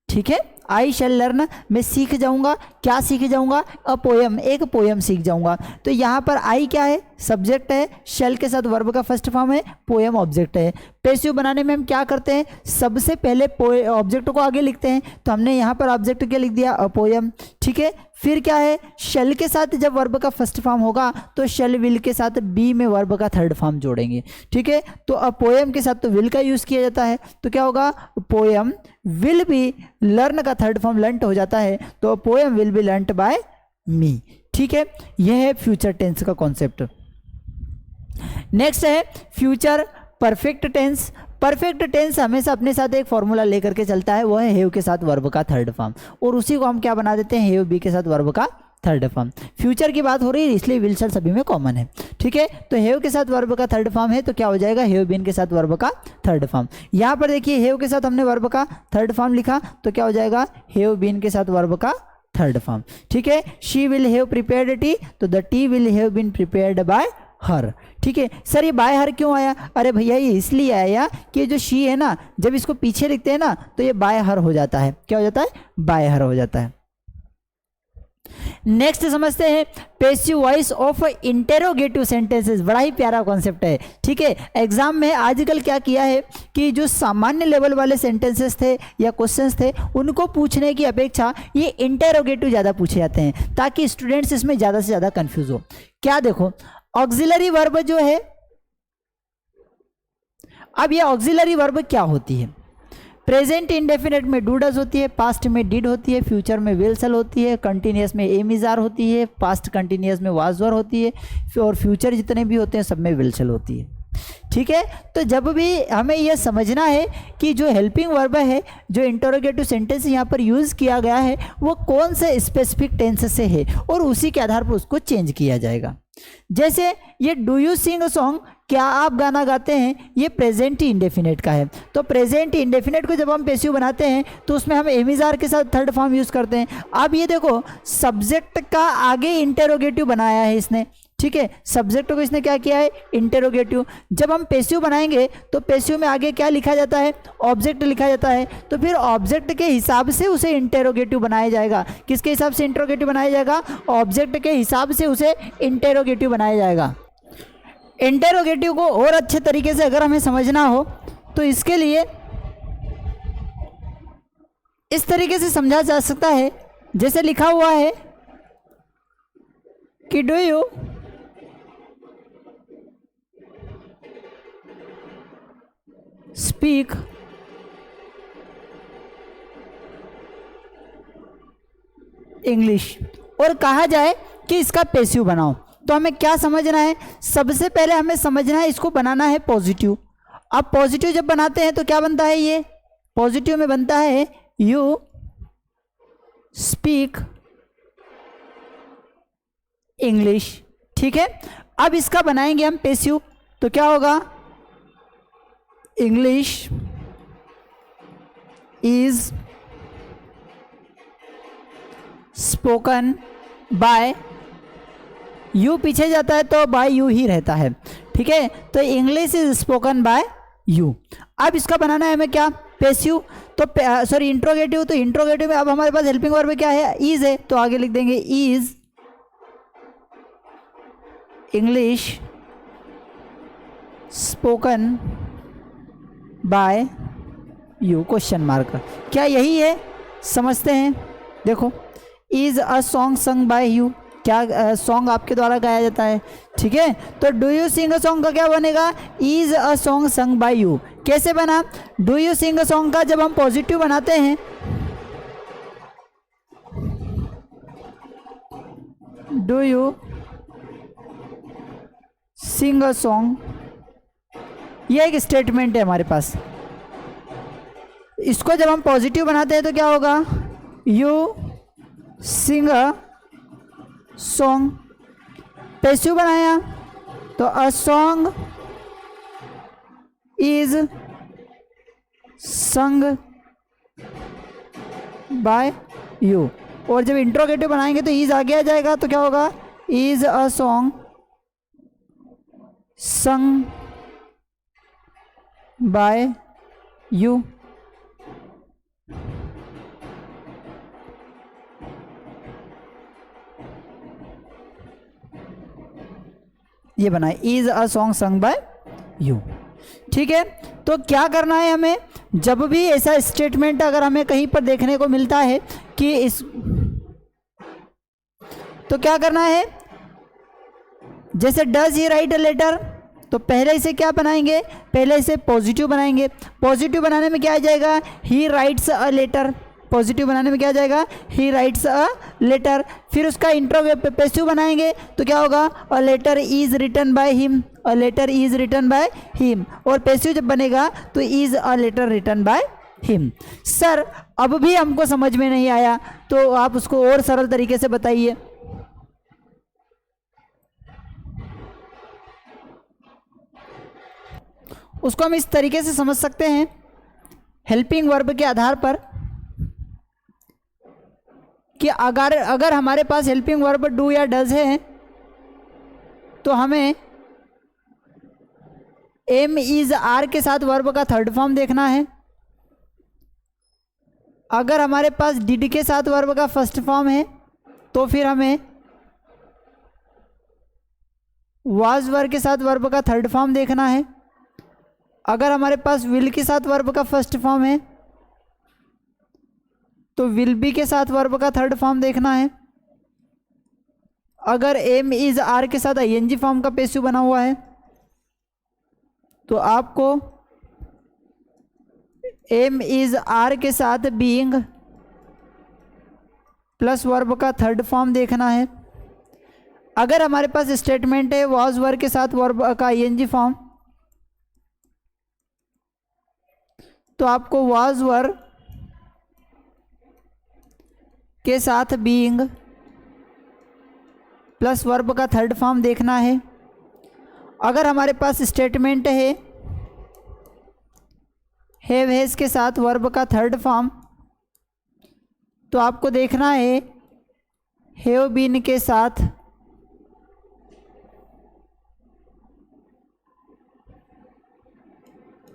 ठीक है, आई शैल लर्न, मैं सीख जाऊंगा। क्या सीख जाऊंगा? अ पोएम, एक पोएम सीख जाऊंगा। तो यहाँ पर आई क्या है? सब्जेक्ट है, शैल के साथ वर्ब का फर्स्ट फॉर्म है, पोएम ऑब्जेक्ट है। पैसिव बनाने में हम क्या करते हैं? सबसे पहले ऑब्जेक्ट को आगे लिखते हैं, तो हमने यहाँ पर ऑब्जेक्ट क्या लिख दिया? A poem. ठीक है, फिर क्या है? शैल के साथ जब वर्ब का फर्स्ट फॉर्म होगा तो शैल विल के साथ बी में वर्ब का थर्ड फॉर्म जोड़ेंगे। ठीक है, तो अ पोएम के साथ तो विल का यूज़ किया जाता है, तो क्या होगा? पोएम विल बी, लर्न का थर्ड फॉर्म लर्नड हो जाता है, तो poem will be learned by me. ठीक है, यह है फ्यूचर टेंस का कॉन्सेप्ट। नेक्स्ट है future perfect tense. Perfect tense हमेशा अपने साथ एक फॉर्मूला लेकर के चलता है, वो है हैव के साथ वर्ब का थर्ड फॉर्म, और उसी को हम क्या बना देते हैं? हैव बी के साथ वर्ब का थर्ड फॉर्म। फ्यूचर की बात हो रही है इसलिए विल शैल सभी में कॉमन है। ठीक है, तो हैव के साथ वर्ब का थर्ड फॉर्म है, तो क्या हो जाएगा? हैव बीन के साथ वर्ब का थर्ड फॉर्म। यहाँ पर देखिए हैव के साथ हमने वर्ब का थर्ड फॉर्म लिखा, तो क्या हो जाएगा? हैव बीन के साथ वर्ब का थर्ड फॉर्म। ठीक है, she will have prepared tea, तो the tea will have been prepared by her. ठीक है, सर ये बाय हर क्यों आया? अरे भैया ये इसलिए आया कि जो शी है ना, जब इसको पीछे लिखते हैं ना तो ये बाय हर हो जाता है। क्या हो जाता है? बाय हर हो जाता है। नेक्स्ट समझते हैं passive voice of interrogative sentences. बड़ा ही प्यारा कॉन्सेप्ट है। ठीक है, एग्जाम में आजकल क्या किया है कि जो सामान्य लेवल वाले सेंटेंसेस थे या क्वेश्चंस थे उनको पूछने की अपेक्षा ये इंटेरोगेटिव ज़्यादा पूछे जाते हैं, ताकि स्टूडेंट्स इसमें ज़्यादा से ज़्यादा कंफ्यूज हो। क्या देखो, ऑक्सिलरी वर्ब जो है, अब ये ऑक्सिलरी वर्ब क्या होती है? प्रेजेंट इंडेफिनेट में डू डज होती है, पास्ट में डिड होती है, फ्यूचर में विल शैल होती है, कंटिन्यूअस में एम इज आर होती है, पास्ट कंटिन्यूअस में वाज वर होती है, और फ्यूचर जितने भी होते हैं सब में विल शैल होती है। ठीक है, तो जब भी हमें यह समझना है कि जो हेल्पिंग वर्ब है, जो इंटरोगेटिव सेंटेंस यहाँ पर यूज़ किया गया है, वो कौन से स्पेसिफिक टेंस से है, और उसी के आधार पर उसको चेंज किया जाएगा। जैसे ये do you sing a song, क्या आप गाना गाते हैं, ये प्रेजेंट इंडेफिनेट का है। तो प्रेजेंट इंडेफिनेट को जब हम पैसिव बनाते हैं तो उसमें हम एम इज आर के साथ थर्ड फॉर्म यूज़ करते हैं। अब ये देखो, सब्जेक्ट का आगे इंटेरोगेटिव बनाया है इसने। ठीक है, सब्जेक्ट को इसने क्या किया है? इंटेरोगेटिव। जब हम पैसिव बनाएंगे तो पैसिव में आगे क्या लिखा जाता है? ऑब्जेक्ट लिखा जाता है। तो फिर ऑब्जेक्ट के हिसाब से उसे इंटेरोगेटिव बनाया जाएगा। किसके हिसाब से इंटेरोगेटिव बनाया जाएगा? ऑब्जेक्ट के हिसाब से उसे इंटेरोगेटिव बनाया जाएगा। इंटेरोगेटिव को और अच्छे तरीके से अगर हमें समझना हो तो इसके लिए इस तरीके से समझा जा सकता है, जैसे लिखा हुआ है कि डू यू स्पीक इंग्लिश, और कहा जाए कि इसका पैसिव बनाओ, तो हमें क्या समझना है? सबसे पहले हमें समझना है इसको बनाना है पॉजिटिव। अब पॉजिटिव जब बनाते हैं तो क्या बनता है? ये पॉजिटिव में बनता है यू स्पीक इंग्लिश। ठीक है, अब इसका बनाएंगे हम पैसिव, तो क्या होगा? English is spoken by, you पीछे जाता है तो बाय यू ही रहता है। ठीक है, तो English is spoken by you. अब इसका बनाना है हमें क्या? पैसिव तो सॉरी इंट्रोगेटिव, तो इंट्रोगेटिव में अब हमारे पास हेल्पिंग वर्ब क्या है, इज है, तो आगे लिख देंगे is English spoken by you question mark. क्या यही है, समझते हैं। देखो is a song sung by you, क्या सॉन्ग आपके द्वारा गाया जाता है, ठीक है। तो do you sing a song का क्या बनेगा, is a song sung by you. कैसे बना, do you sing a song का जब हम पॉजिटिव बनाते हैं, do you sing a song, ये एक स्टेटमेंट है हमारे पास। इसको जब हम पॉजिटिव बनाते हैं तो क्या होगा, you sing a song. Passive बनाया तो a song is sung by you. और जब इंट्रोगेटिव बनाएंगे तो इज आगे आ जाएगा, तो क्या होगा, is a song sung by you. ये बना is a song sung by you, ठीक है। तो क्या करना है हमें, जब भी ऐसा स्टेटमेंट अगर हमें कहीं पर देखने को मिलता है कि इस, तो क्या करना है, जैसे does he write a letter, तो पहले इसे क्या बनाएंगे, पहले इसे पॉजिटिव बनाएंगे। पॉजिटिव बनाने में क्या आ जाएगा, he writes a letter. Positive बनाने में क्या आ जाएगा, ही राइट्स अ लेटर। फिर उसका पैसिव बनाएंगे तो क्या होगा, a letter is written by him, a letter is written by him. और पैसिव जब बनेगा तो is a letter written by him. Sir अब भी हमको समझ में नहीं आया, तो आप उसको और सरल तरीके से बताइए। उसको हम इस तरीके से समझ सकते हैं हेल्पिंग वर्ब के आधार पर कि अगर हमारे पास हेल्पिंग वर्ब डू या डज है तो हमें एम इज आर के साथ वर्ब का थर्ड फॉर्म देखना है। अगर हमारे पास डिड के साथ वर्ब का फर्स्ट फॉर्म है तो फिर हमें वाज वर्ब के साथ वर्ब का थर्ड फॉर्म देखना है। अगर हमारे पास विल के साथ वर्ब का फर्स्ट फॉर्म है तो विल बी के साथ वर्ब का थर्ड फॉर्म देखना है। अगर एम इज आर के साथ आईएनजी फॉर्म का पैसिव बना हुआ है तो आपको एम इज आर के साथ बीइंग प्लस वर्ब का थर्ड फॉर्म देखना है। अगर हमारे पास स्टेटमेंट है वाज वर्ब के साथ वर्ब का आईएनजी फॉर्म तो आपको वाज वर्ब के साथ बीइंग प्लस वर्ब का थर्ड फॉर्म देखना है। अगर हमारे पास स्टेटमेंट है हैव हैज के साथ वर्ब का थर्ड फॉर्म तो आपको देखना है हैव बीन के साथ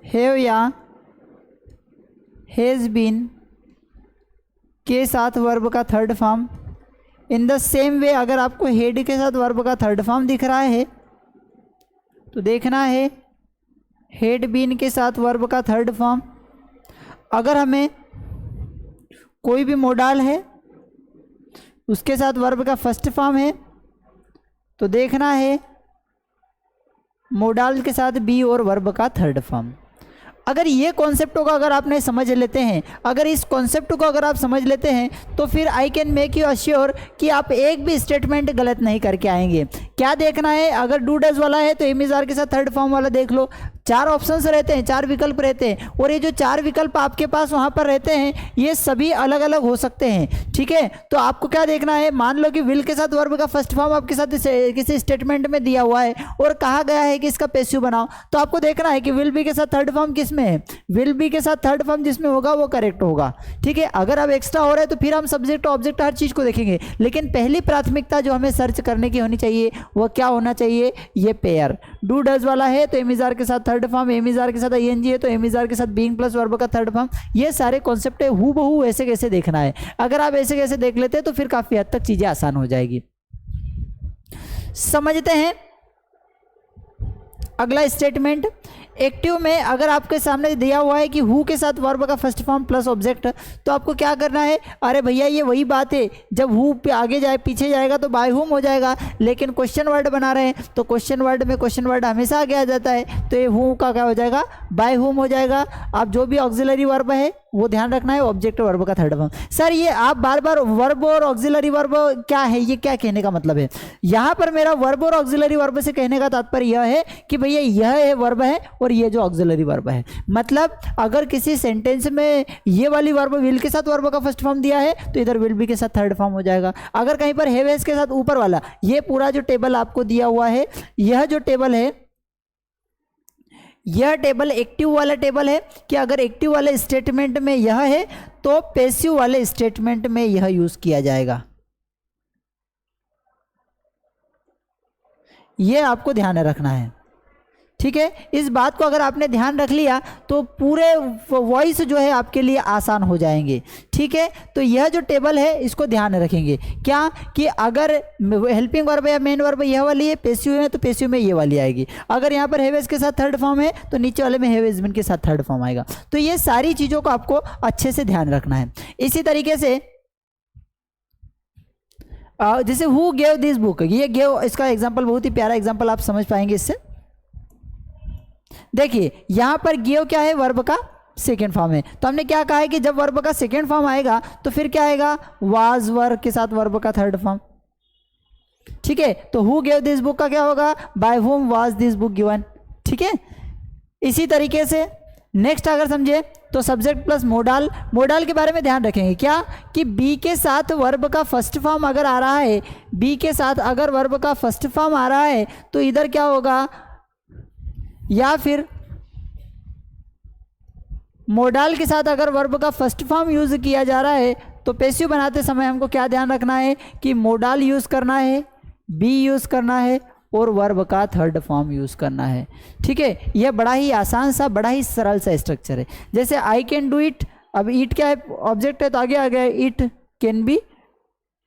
हैव या हैज बीन के साथ वर्ब का third form. In the same way अगर आपको हेड के साथ वर्ब का थर्ड फॉर्म दिख रहा है तो देखना है हेड बीन के साथ वर्ब का थर्ड फॉर्म। अगर हमें कोई भी मोडाल है उसके साथ वर्ब का फर्स्ट फॉर्म है तो देखना है मोडाल के साथ बी और वर्ब का थर्ड फॉर्म। अगर ये कॉन्सेप्ट को अगर आपने समझ लेते हैं, अगर इस कॉन्सेप्ट को अगर आप समझ लेते हैं तो फिर I can make you assure कि आप एक भी स्टेटमेंट गलत नहीं करके आएंगे। क्या देखना है, अगर डू डज वाला है तो एम इज आर के साथ थर्ड फॉर्म वाला देख लो। 4 ऑप्शंस रहते हैं, 4 विकल्प रहते हैं और ये जो 4 विकल्प आपके पास वहाँ पर रहते हैं ये सभी अलग अलग हो सकते हैं, ठीक है। तो आपको क्या देखना है, मान लो कि विल के साथ वर्ब का फर्स्ट फॉर्म आपके साथ किसी स्टेटमेंट में दिया हुआ है और कहा गया है कि इसका पैसिव बनाओ, तो आपको देखना है कि विल बी के साथ थर्ड फॉर्म किस में है, विल बी के साथ थर्ड फॉर्म जिसमें होगा वो करेक्ट होगा, ठीक है। अगर अब एक्स्ट्रा हो रहा है तो फिर हम सब्जेक्ट ऑब्जेक्ट हर चीज़ को देखेंगे, लेकिन पहली प्राथमिकता जो हमें सर्च करने की होनी चाहिए वो क्या होना चाहिए, ये पेयर। डू डज वाला है तो एम इज आर के साथ third form, am is are के साथ ING है तो एम इज आर के साथ बीइंग प्लस वर्ब का थर्ड फॉर्म। ये सारे कॉन्सेप्ट है, हूबहू ऐसे कैसे देखना है। अगर आप ऐसे कैसे देख लेते हैं तो फिर काफी हद तक चीजें आसान हो जाएगी। समझते हैं अगला स्टेटमेंट। एक्टिव में अगर आपके सामने दिया हुआ है कि हु के साथ वर्ब का फर्स्ट फॉर्म प्लस ऑब्जेक्ट, तो आपको क्या करना है, अरे भैया ये वही बात है, जब हु पे आगे जाए पीछे जाएगा तो बाय हुम हो जाएगा, लेकिन क्वेश्चन वर्ड बना रहे हैं तो क्वेश्चन वर्ड में क्वेश्चन वर्ड हमेशा आगे आ जाता है, तो ये हु का क्या हो जाएगा, बाय हुम हो जाएगा। आप जो भी ऑक्सिलरी वर्ब है वो ध्यान रखना है, ऑब्जेक्ट वर्ब का थर्ड फॉर्म। सर ये आप बार बार वर्ब और ऑक्सिलरी वर्ब क्या है, ये क्या कहने का मतलब है? यहाँ पर मेरा वर्ब और ऑक्सिलरी वर्ब से कहने का तात्पर्य यह है कि भैया यह वर्ब है और ये जो ऑक्सिलरी वर्ब है, मतलब अगर किसी सेंटेंस में ये वाली वर्ब विल के साथ वर्ब का फर्स्ट फॉर्म दिया है तो इधर विल बी के साथ थर्ड फॉर्म हो जाएगा। अगर कहीं पर हैव हैज के साथ ऊपर वाला, ये पूरा जो टेबल आपको दिया हुआ है, यह जो टेबल है, यह टेबल एक्टिव वाला टेबल है कि अगर एक्टिव वाले स्टेटमेंट में यह है तो पैसिव वाले स्टेटमेंट में यह यूज किया जाएगा। यह आपको ध्यान रखना है, ठीक है। इस बात को अगर आपने ध्यान रख लिया तो पूरे वॉइस जो है आपके लिए आसान हो जाएंगे, ठीक है। तो यह जो टेबल है इसको ध्यान रखेंगे क्या कि अगर हेल्पिंग वर्ब या मेन वर्ब यह वाली है, पैसिव है तो पैसिव में ये वाली आएगी। अगर यहाँ पर हैव हैज के साथ थर्ड फॉर्म है तो नीचे वाले में हैव हैज बीन के साथ थर्ड फॉर्म आएगा। तो ये सारी चीज़ों को आपको अच्छे से ध्यान रखना है। इसी तरीके से जैसे हु गेव दिस बुक, ये गेव इसका एग्जाम्पल बहुत ही प्यारा एग्जाम्पल आप समझ पाएंगे इससे। देखिए यहां पर गिव क्या है, वर्ब का सेकेंड फॉर्म है, तो हमने क्या कहा है कि जब वर्ब का सेकेंड फॉर्म आएगा तो फिर क्या आएगा, वाज वर्ब के साथ वर्ब का थर्ड फॉर्म, ठीक है। तो हु गेव दिस बुक का क्या होगा, by whom was this book given, ठीक है। इसी तरीके से नेक्स्ट अगर समझे तो सब्जेक्ट प्लस मोडाल, मोडाल के बारे में ध्यान रखेंगे क्या कि बी के साथ वर्ब का फर्स्ट फॉर्म अगर आ रहा है, बी के साथ अगर वर्ब का फर्स्ट फॉर्म आ रहा है तो इधर क्या होगा, या फिर मोडाल के साथ अगर वर्ब का फर्स्ट फॉर्म यूज किया जा रहा है तो पैसिव बनाते समय हमको क्या ध्यान रखना है कि मोडाल यूज करना है, बी यूज करना है और वर्ब का थर्ड फॉर्म यूज करना है, ठीक है। यह बड़ा ही आसान सा, बड़ा ही सरल सा स्ट्रक्चर है। जैसे आई कैन डू इट, अब इट क्या है, ऑब्जेक्ट है तो आगे आ गया इट कैन बी,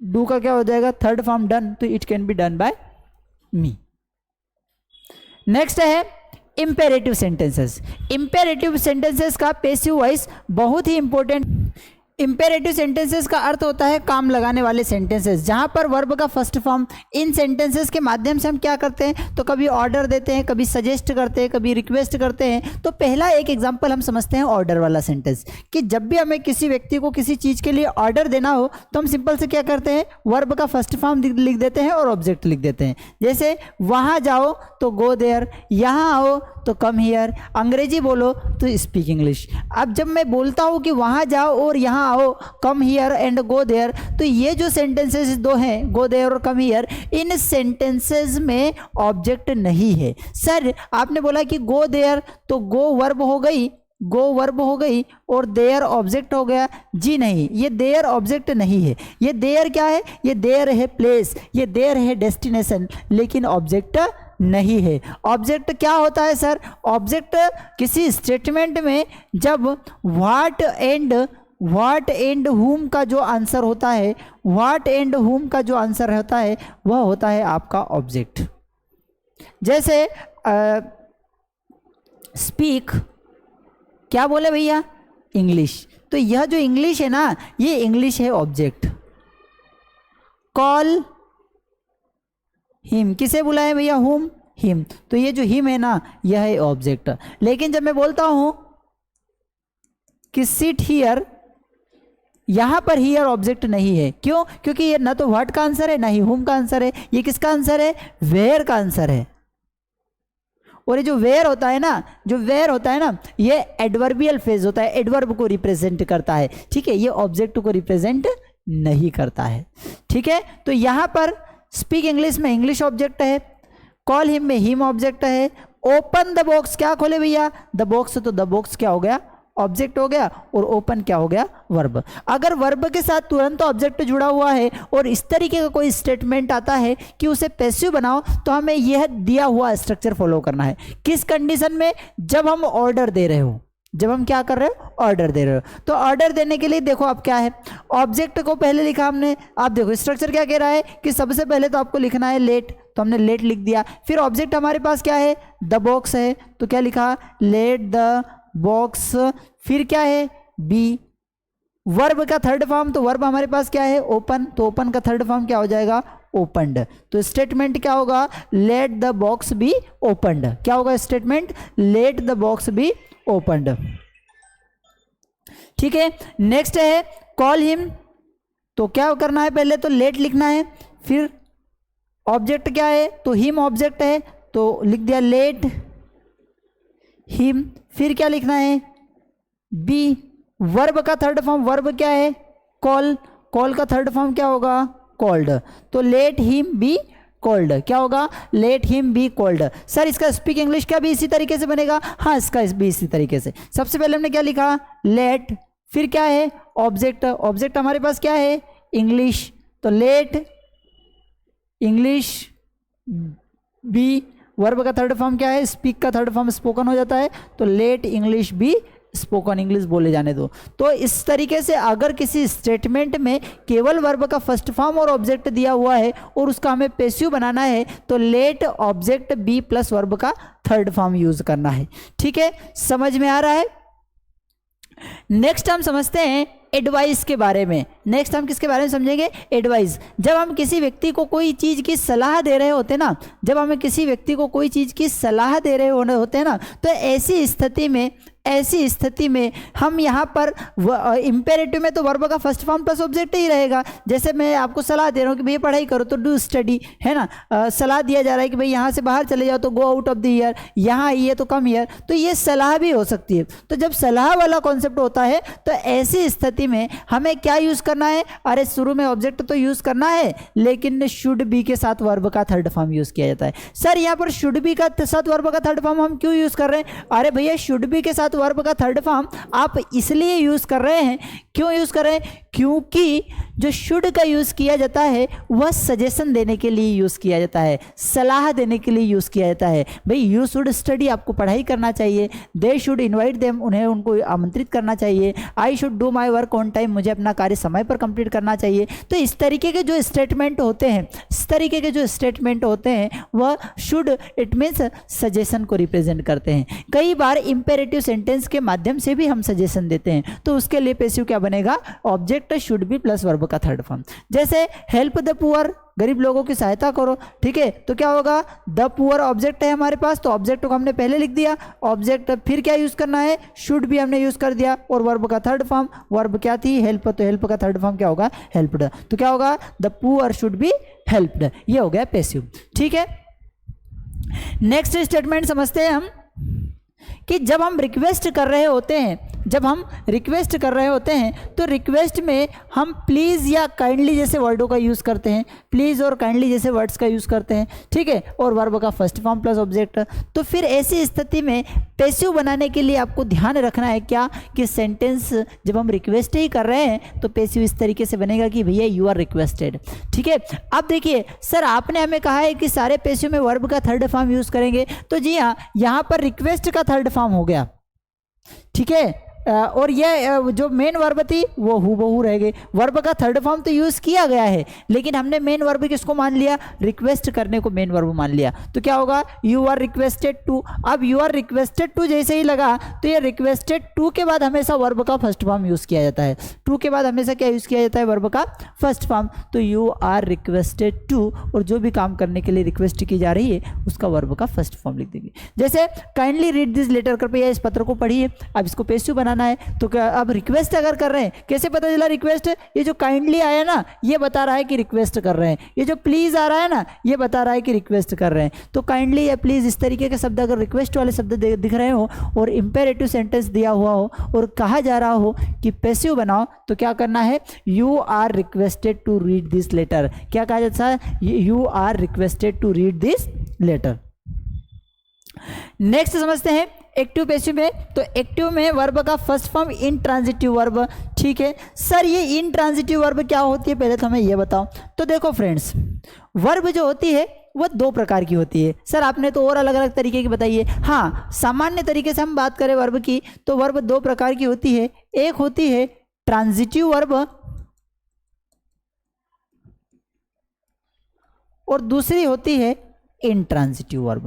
डू का क्या हो जाएगा, थर्ड फॉर्म डन, तो it can be done by me. Next है इंपेरेटिव सेंटेंसेस। इंपेरेटिव सेंटेंसेस का पैसिव वॉइस बहुत ही इंपॉर्टेंट। इंपेरेटिव सेंटेंसेस का अर्थ होता है काम लगाने वाले सेंटेंसेस, जहां पर वर्ब का फर्स्ट फॉर्म, इन सेंटेंसेस के माध्यम से हम क्या करते हैं, तो कभी ऑर्डर देते हैं, कभी सजेस्ट करते हैं, कभी रिक्वेस्ट करते हैं। तो पहला एक एग्जांपल हम समझते हैं ऑर्डर वाला सेंटेंस, कि जब भी हमें किसी व्यक्ति को किसी चीज़ के लिए ऑर्डर देना हो तो हम सिंपल से क्या करते हैं, वर्ब का फर्स्ट फॉर्म लिख देते हैं और ऑब्जेक्ट लिख देते हैं। जैसे वहाँ जाओ तो गो देयर, यहाँ आओ तो कम हियर, अंग्रेजी बोलो तो स्पीक इंग्लिश। अब जब मैं बोलता हूँ कि वहाँ जाओ और यहाँ आओ, come here and go there, तो ये जो सेंटेंसेस दो हैं, गो देयर और कम हियर, इन सेंटेंसेस में ऑब्जेक्ट नहीं है। सर आपने बोला कि गो देयर, तो गो वर्ब हो गई, गो वर्ब हो गई और देयर ऑब्जेक्ट हो गया। जी नहीं, ये देयर ऑब्जेक्ट नहीं है। ये देयर क्या है, ये देयर है प्लेस, ये देयर है डेस्टिनेशन, लेकिन ऑब्जेक्ट नहीं है। ऑब्जेक्ट क्या होता है सर, ऑब्जेक्ट किसी स्टेटमेंट में जब व्हाट एंड हुम का जो आंसर होता है, व्हाट एंड हुम का जो आंसर होता है वह होता है आपका ऑब्जेक्ट। जैसे स्पीक क्या बोले भैया, इंग्लिश, तो यह जो इंग्लिश है ना, ये इंग्लिश है ऑब्जेक्ट। कॉल हिम, किसे बुलाए भैया, हुम, हिम, तो ये जो हिम है ना यह है ऑब्जेक्ट। लेकिन जब मैं बोलता हूं कि सिट हियर, यहां पर हियर ऑब्जेक्ट नहीं है। क्यों, क्योंकि ये ना तो व्हाट का आंसर है ना ही हुम का आंसर है, ये किसका आंसर है, वेयर का आंसर है। और ये जो वेयर होता है ना, जो वेयर होता है ना, ये एडवर्बियल फेज होता है, एडवर्ब को रिप्रेजेंट करता है, ठीक है, ये ऑब्जेक्ट को रिप्रेजेंट नहीं करता है, ठीक है। तो यहां पर स्पीक इंग्लिश में इंग्लिश ऑब्जेक्ट है, कॉल हिम में हिम ऑब्जेक्ट है, ओपन द बॉक्स क्या खोले भैया, द बॉक्स, तो द बॉक्स क्या हो गया, ऑब्जेक्ट हो गया और ओपन क्या हो गया, वर्ब। अगर वर्ब के साथ तुरंत ऑब्जेक्ट जुड़ा हुआ है और इस तरीके का कोई स्टेटमेंट आता है कि उसे पैसिव बनाओ, तो हमें यह दिया हुआ स्ट्रक्चर फॉलो करना है। किस कंडीशन में, जब हम ऑर्डर दे रहे हो, जब हम क्या कर रहे हो, ऑर्डर दे रहे हो। तो ऑर्डर देने के लिए देखो अब क्या है, ऑब्जेक्ट को पहले लिखा हमने। आप देखो स्ट्रक्चर क्या कह रहा है कि सबसे पहले तो आपको लिखना है लेट, तो हमने लेट लिख दिया। फिर ऑब्जेक्ट हमारे पास क्या है, द बॉक्स है, तो क्या लिखा, लेट द बॉक्स। फिर क्या है, बी। वर्ब का थर्ड फॉर्म, तो वर्ब हमारे पास क्या है, ओपन, तो ओपन का थर्ड फॉर्म क्या हो जाएगा, ओपनड। तो स्टेटमेंट क्या होगा, let the box B opened. क्या होगा statement, let the box B opened. ठीक है, नेक्स्ट है कॉल हिम। तो क्या करना है, पहले तो लेट लिखना है, फिर ऑब्जेक्ट क्या है, तो हिम ऑब्जेक्ट है, तो लिख दिया लेट हिम। फिर क्या लिखना है, बी। वर्ब का थर्ड फॉर्म, वर्ब क्या है, कॉल, कॉल का थर्ड फॉर्म क्या होगा, कॉल्ड। तो लेट हिम बी कॉल्ड, क्या होगा, let him be called. Sir इसका स्पीक इंग्लिश का भी इसी तरीके से बनेगा, हाँ इसका भी इसी तरीके से। सबसे पहले हमने क्या लिखा, लेट, फिर क्या है, ऑब्जेक्ट, ऑब्जेक्ट हमारे पास क्या है, इंग्लिश, तो लेट इंग्लिश बी। वर्ब का थर्ड फॉर्म क्या है, स्पीक का थर्ड फॉर्म स्पोकन हो जाता है, तो let English be spoken, English बोले जाने दो। तो इस तरीके से अगर किसी स्टेटमेंट में केवल वर्ब का फर्स्ट फॉर्म और ऑब्जेक्ट दिया हुआ है और उसका हमें पैसिव बनाना है, तो let object be plus verb का थर्ड फॉर्म यूज करना है। ठीक है, समझ में आ रहा है। नेक्स्ट हम समझते हैं एडवाइस के बारे में। नेक्स्ट हम किसके बारे में समझेंगे, एडवाइस। जब हम किसी व्यक्ति को कोई चीज़ की सलाह दे रहे होते ना, जब हमें किसी व्यक्ति को कोई चीज़ की सलाह दे रहे होते हैं ना, तो ऐसी स्थिति में हम यहाँ पर इम्पेरेटिव में तो वर्ब का फर्स्ट फॉर्म प्लस ऑब्जेक्ट ही रहेगा। जैसे मैं आपको सलाह दे रहा हूँ कि भैया पढ़ाई करो, तो डू स्टडी, है ना। सलाह दिया जा रहा है कि भाई यहाँ से बाहर चले जाओ, तो go out of the year, यहाँ आइए तो कम ईयर। तो ये सलाह भी हो सकती है। तो जब सलाह वाला कॉन्सेप्ट होता है, तो ऐसी स्थिति में हमें क्या यूज़ करना है, अरे शुरू में ऑब्जेक्ट तो यूज़ करना है, लेकिन शुड बी के साथ वर्ब का थर्ड फॉर्म यूज़ किया जाता है। सर यहाँ पर शुड बी का साथ वर्ब का थर्ड फॉर्म हम क्यों यूज़ कर रहे हैं, अरे भैया शुड बी के साथ वर्ब का थर्ड फॉर्म आप इसलिए यूज कर रहे हैं, क्यों यूज कर रहे हैं, क्योंकि जो शुड का यूज किया जाता है वह सजेशन देने के लिए यूज किया जाता है, सलाह देने के लिए यूज किया जाता है। भाई यू शुड स्टडी, आपको पढ़ाई करना चाहिए। दे शुड इनवाइट देम, उन्हें उनको आमंत्रित करना चाहिए। I should do my work on time, मुझे अपना कार्य समय पर कंप्लीट करना चाहिए। तो इस तरीके के जो स्टेटमेंट होते हैं, वह शुड, इट मीन्स सजेशन को रिप्रेजेंट करते हैं। कई बार इंपेरेटिव सेंटेंस के माध्यम से भी हम सजेशन देते हैं, तो उसके लिए पैसिव क्या बनेगा, object should be plus verb का थर्ड फॉर्म। जैसे हेल्प द पुअर, गरीब लोगों की सहायता करो, ठीक है, तो क्या होगा, द पुअर ऑब्जेक्ट है हमारे पास, तो ऑब्जेक्ट को हमने पहले लिख दिया, ऑब्जेक्ट फिर क्या यूज करना है, शुड भी हमने यूज कर दिया, और वर्ब का थर्ड फॉर्म, वर्ब क्या थी, हेल्प, तो हेल्प का थर्ड फॉर्म क्या होगा, हेल्प्ड। तो क्या होगा, the poor should be helped, ये हो गया पैसिव। ठीक है, नेक्स्ट स्टेटमेंट समझते हैं हम कि जब हम रिक्वेस्ट कर रहे होते हैं, तो रिक्वेस्ट में हम प्लीज़ या काइंडली जैसे वर्डों का यूज़ करते हैं, प्लीज़ और काइंडली जैसे वर्ड्स का यूज़ करते हैं, ठीक है, और वर्ब का फर्स्ट फॉर्म प्लस ऑब्जेक्ट। तो फिर ऐसी स्थिति में पैसिव बनाने के लिए आपको ध्यान रखना है क्या, कि सेंटेंस जब हम रिक्वेस्ट ही कर रहे हैं तो पैसिव इस तरीके से बनेगा कि भैया यू आर रिक्वेस्टेड। ठीक है, अब देखिए सर आपने हमें कहा है कि सारे पैसिव में वर्ब का थर्ड फॉर्म यूज़ करेंगे, तो जी हाँ, यहाँ पर रिक्वेस्ट का थर्ड फॉर्म हो गया, ठीक है, और ये जो मेन वर्ब थी वो हूबहू रह गई। वर्ब का थर्ड फॉर्म तो यूज़ किया गया है, लेकिन हमने मेन वर्ब किसको मान लिया, रिक्वेस्ट करने को मेन वर्ब मान लिया। तो क्या होगा, यू आर रिक्वेस्टेड टू। अब यू आर रिक्वेस्टेड टू जैसे ही लगा, तो ये रिक्वेस्टेड टू के बाद हमेशा वर्ब का फर्स्ट फॉर्म यूज़ किया जाता है। टू के बाद हमेशा क्या यूज़ किया जाता है, वर्ब का फर्स्ट फॉर्म। तो यू आर रिक्वेस्टेड टू, और जो भी काम करने के लिए रिक्वेस्ट की जा रही है उसका वर्ब का फर्स्ट फॉर्म लिख देंगे। जैसे काइंडली रीड दिस लेटर, कृपया इस पत्र को पढ़िए। अब इसको पैसिव बनाना है, तो क्या अब रिक्वेस्ट अगर कर रहे हैं, कैसे पता चला रिक्वेस्ट, ये जो काइंडली आया ना ये बता रहा है कि रिक्वेस्ट कर रहे हैं, ये जो प्लीज आ रहा है ना ये बता रहा है कि रिक्वेस्ट कर रहे हैं। तो काइंडली या प्लीज इस तरीके के शब्द अगर रिक्वेस्ट वाले शब्द दिख रहे हो और इंपेरेटिव सेंटेंस दिया हुआ हो और कहा जा रहा हो कि पैसिव बनाओ, तो क्या करना है, you are requested to read this letter. क्या कहा जाता है, you are requested to read this letter. Next समझते हैं एक्टिव पैसिव में, तो एक्टिव में वर्ब का फर्स्ट फॉर्म इंट्रांजिटिव वर्ब। ठीक है सर, ये इंट्रांजिटिव वर्ब क्या होती है पहले तो हमें ये बताओ। तो देखो फ्रेंड्स, वर्ब जो होती है वो दो प्रकार की होती है। सर आपने तो और अलग अलग तरीके की बताई है। हाँ, सामान्य तरीके से हम बात करें वर्ब की तो वर्ब दो प्रकार की होती है। एक होती है ट्रांजिटिव वर्ब और दूसरी होती है इंट्रांजिटिव वर्ब।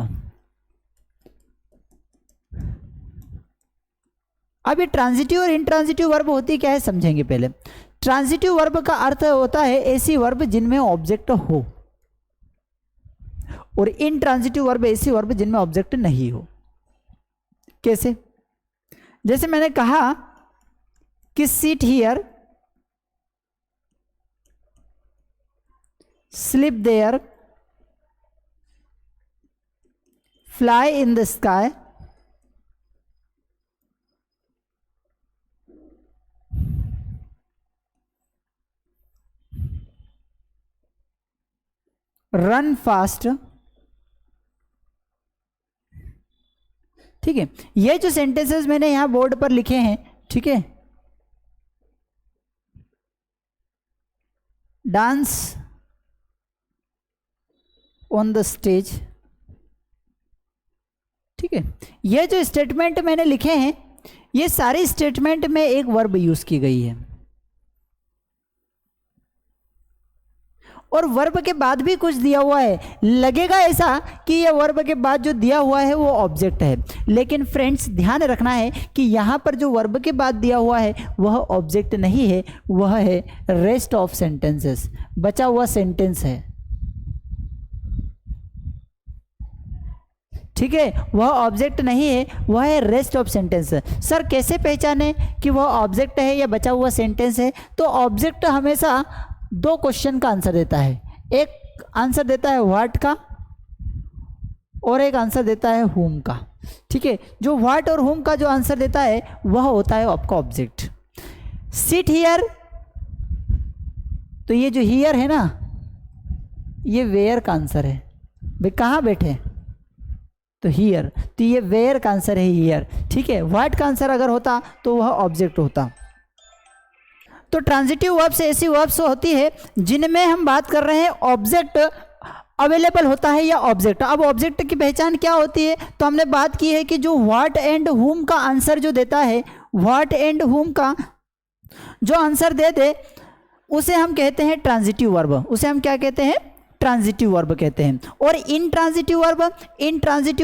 अब ये ट्रांजिटिव और इंट्रांजिटिव वर्ब होती क्या है समझेंगे पहले। ट्रांजिटिव वर्ब का अर्थ होता है ऐसी वर्ब जिनमें ऑब्जेक्ट हो, और इंट्रांजिटिव वर्ब ऐसी वर्ब जिनमें ऑब्जेक्ट नहीं हो। कैसे? जैसे मैंने कहा कि sit here, sleep there, fly in the sky, run fast. ठीक है, ये जो सेंटेंसेस मैंने यहां बोर्ड पर लिखे हैं, ठीक है, डांस ऑन द स्टेज। ठीक है, ये जो स्टेटमेंट मैंने लिखे हैं ये सारी स्टेटमेंट में एक वर्ब यूज की गई है, और वर्ब के बाद भी कुछ दिया हुआ है। लगेगा ऐसा कि ये वर्ब के बाद जो दिया हुआ है वो ऑब्जेक्ट है, लेकिन फ्रेंड्स ध्यान रखना है कि यहाँ पर जो वर्ब के बाद दिया हुआ है वह ऑब्जेक्ट नहीं है, वह है रेस्ट ऑफ सेंटेंसेस, बचा हुआ सेंटेंस है। ठीक है, वह ऑब्जेक्ट नहीं है, वह है रेस्ट ऑफ सेंटेंस। सर कैसे पहचाने कि वह ऑब्जेक्ट है या बचा हुआ सेंटेंस है? तो ऑब्जेक्ट हमेशा दो क्वेश्चन का आंसर देता है, एक आंसर देता है व्हाट का और एक आंसर देता है हुम का। ठीक है, जो व्हाट और हुम का जो आंसर देता है वह होता है आपका ऑब्जेक्ट। सिट हियर, तो ये जो हियर है ना ये वेयर का आंसर है, भाई कहाँ बैठे, तो हियर, तो ये वेयर का आंसर है हियर। ठीक है, व्हाट का आंसर अगर होता तो वह ऑब्जेक्ट होता। तो ट्रांजिटिव वर्ब्स ऐसी वर्ब्स होती है जिनमें हम बात कर रहे हैं ऑब्जेक्ट अवेलेबल होता है या ऑब्जेक्ट। अब ऑब्जेक्ट की पहचान क्या होती है? तो हमने बात की है कि जो व्हाट एंड हुम का आंसर जो देता है, व्हाट एंड हुम का जो आंसर दे दे उसे हम कहते हैं ट्रांजिटिव वर्ब। उसे हम क्या कहते हैं? ट्रांजिटिव वर्ब कहते हैं। और इनट्रांजिटिव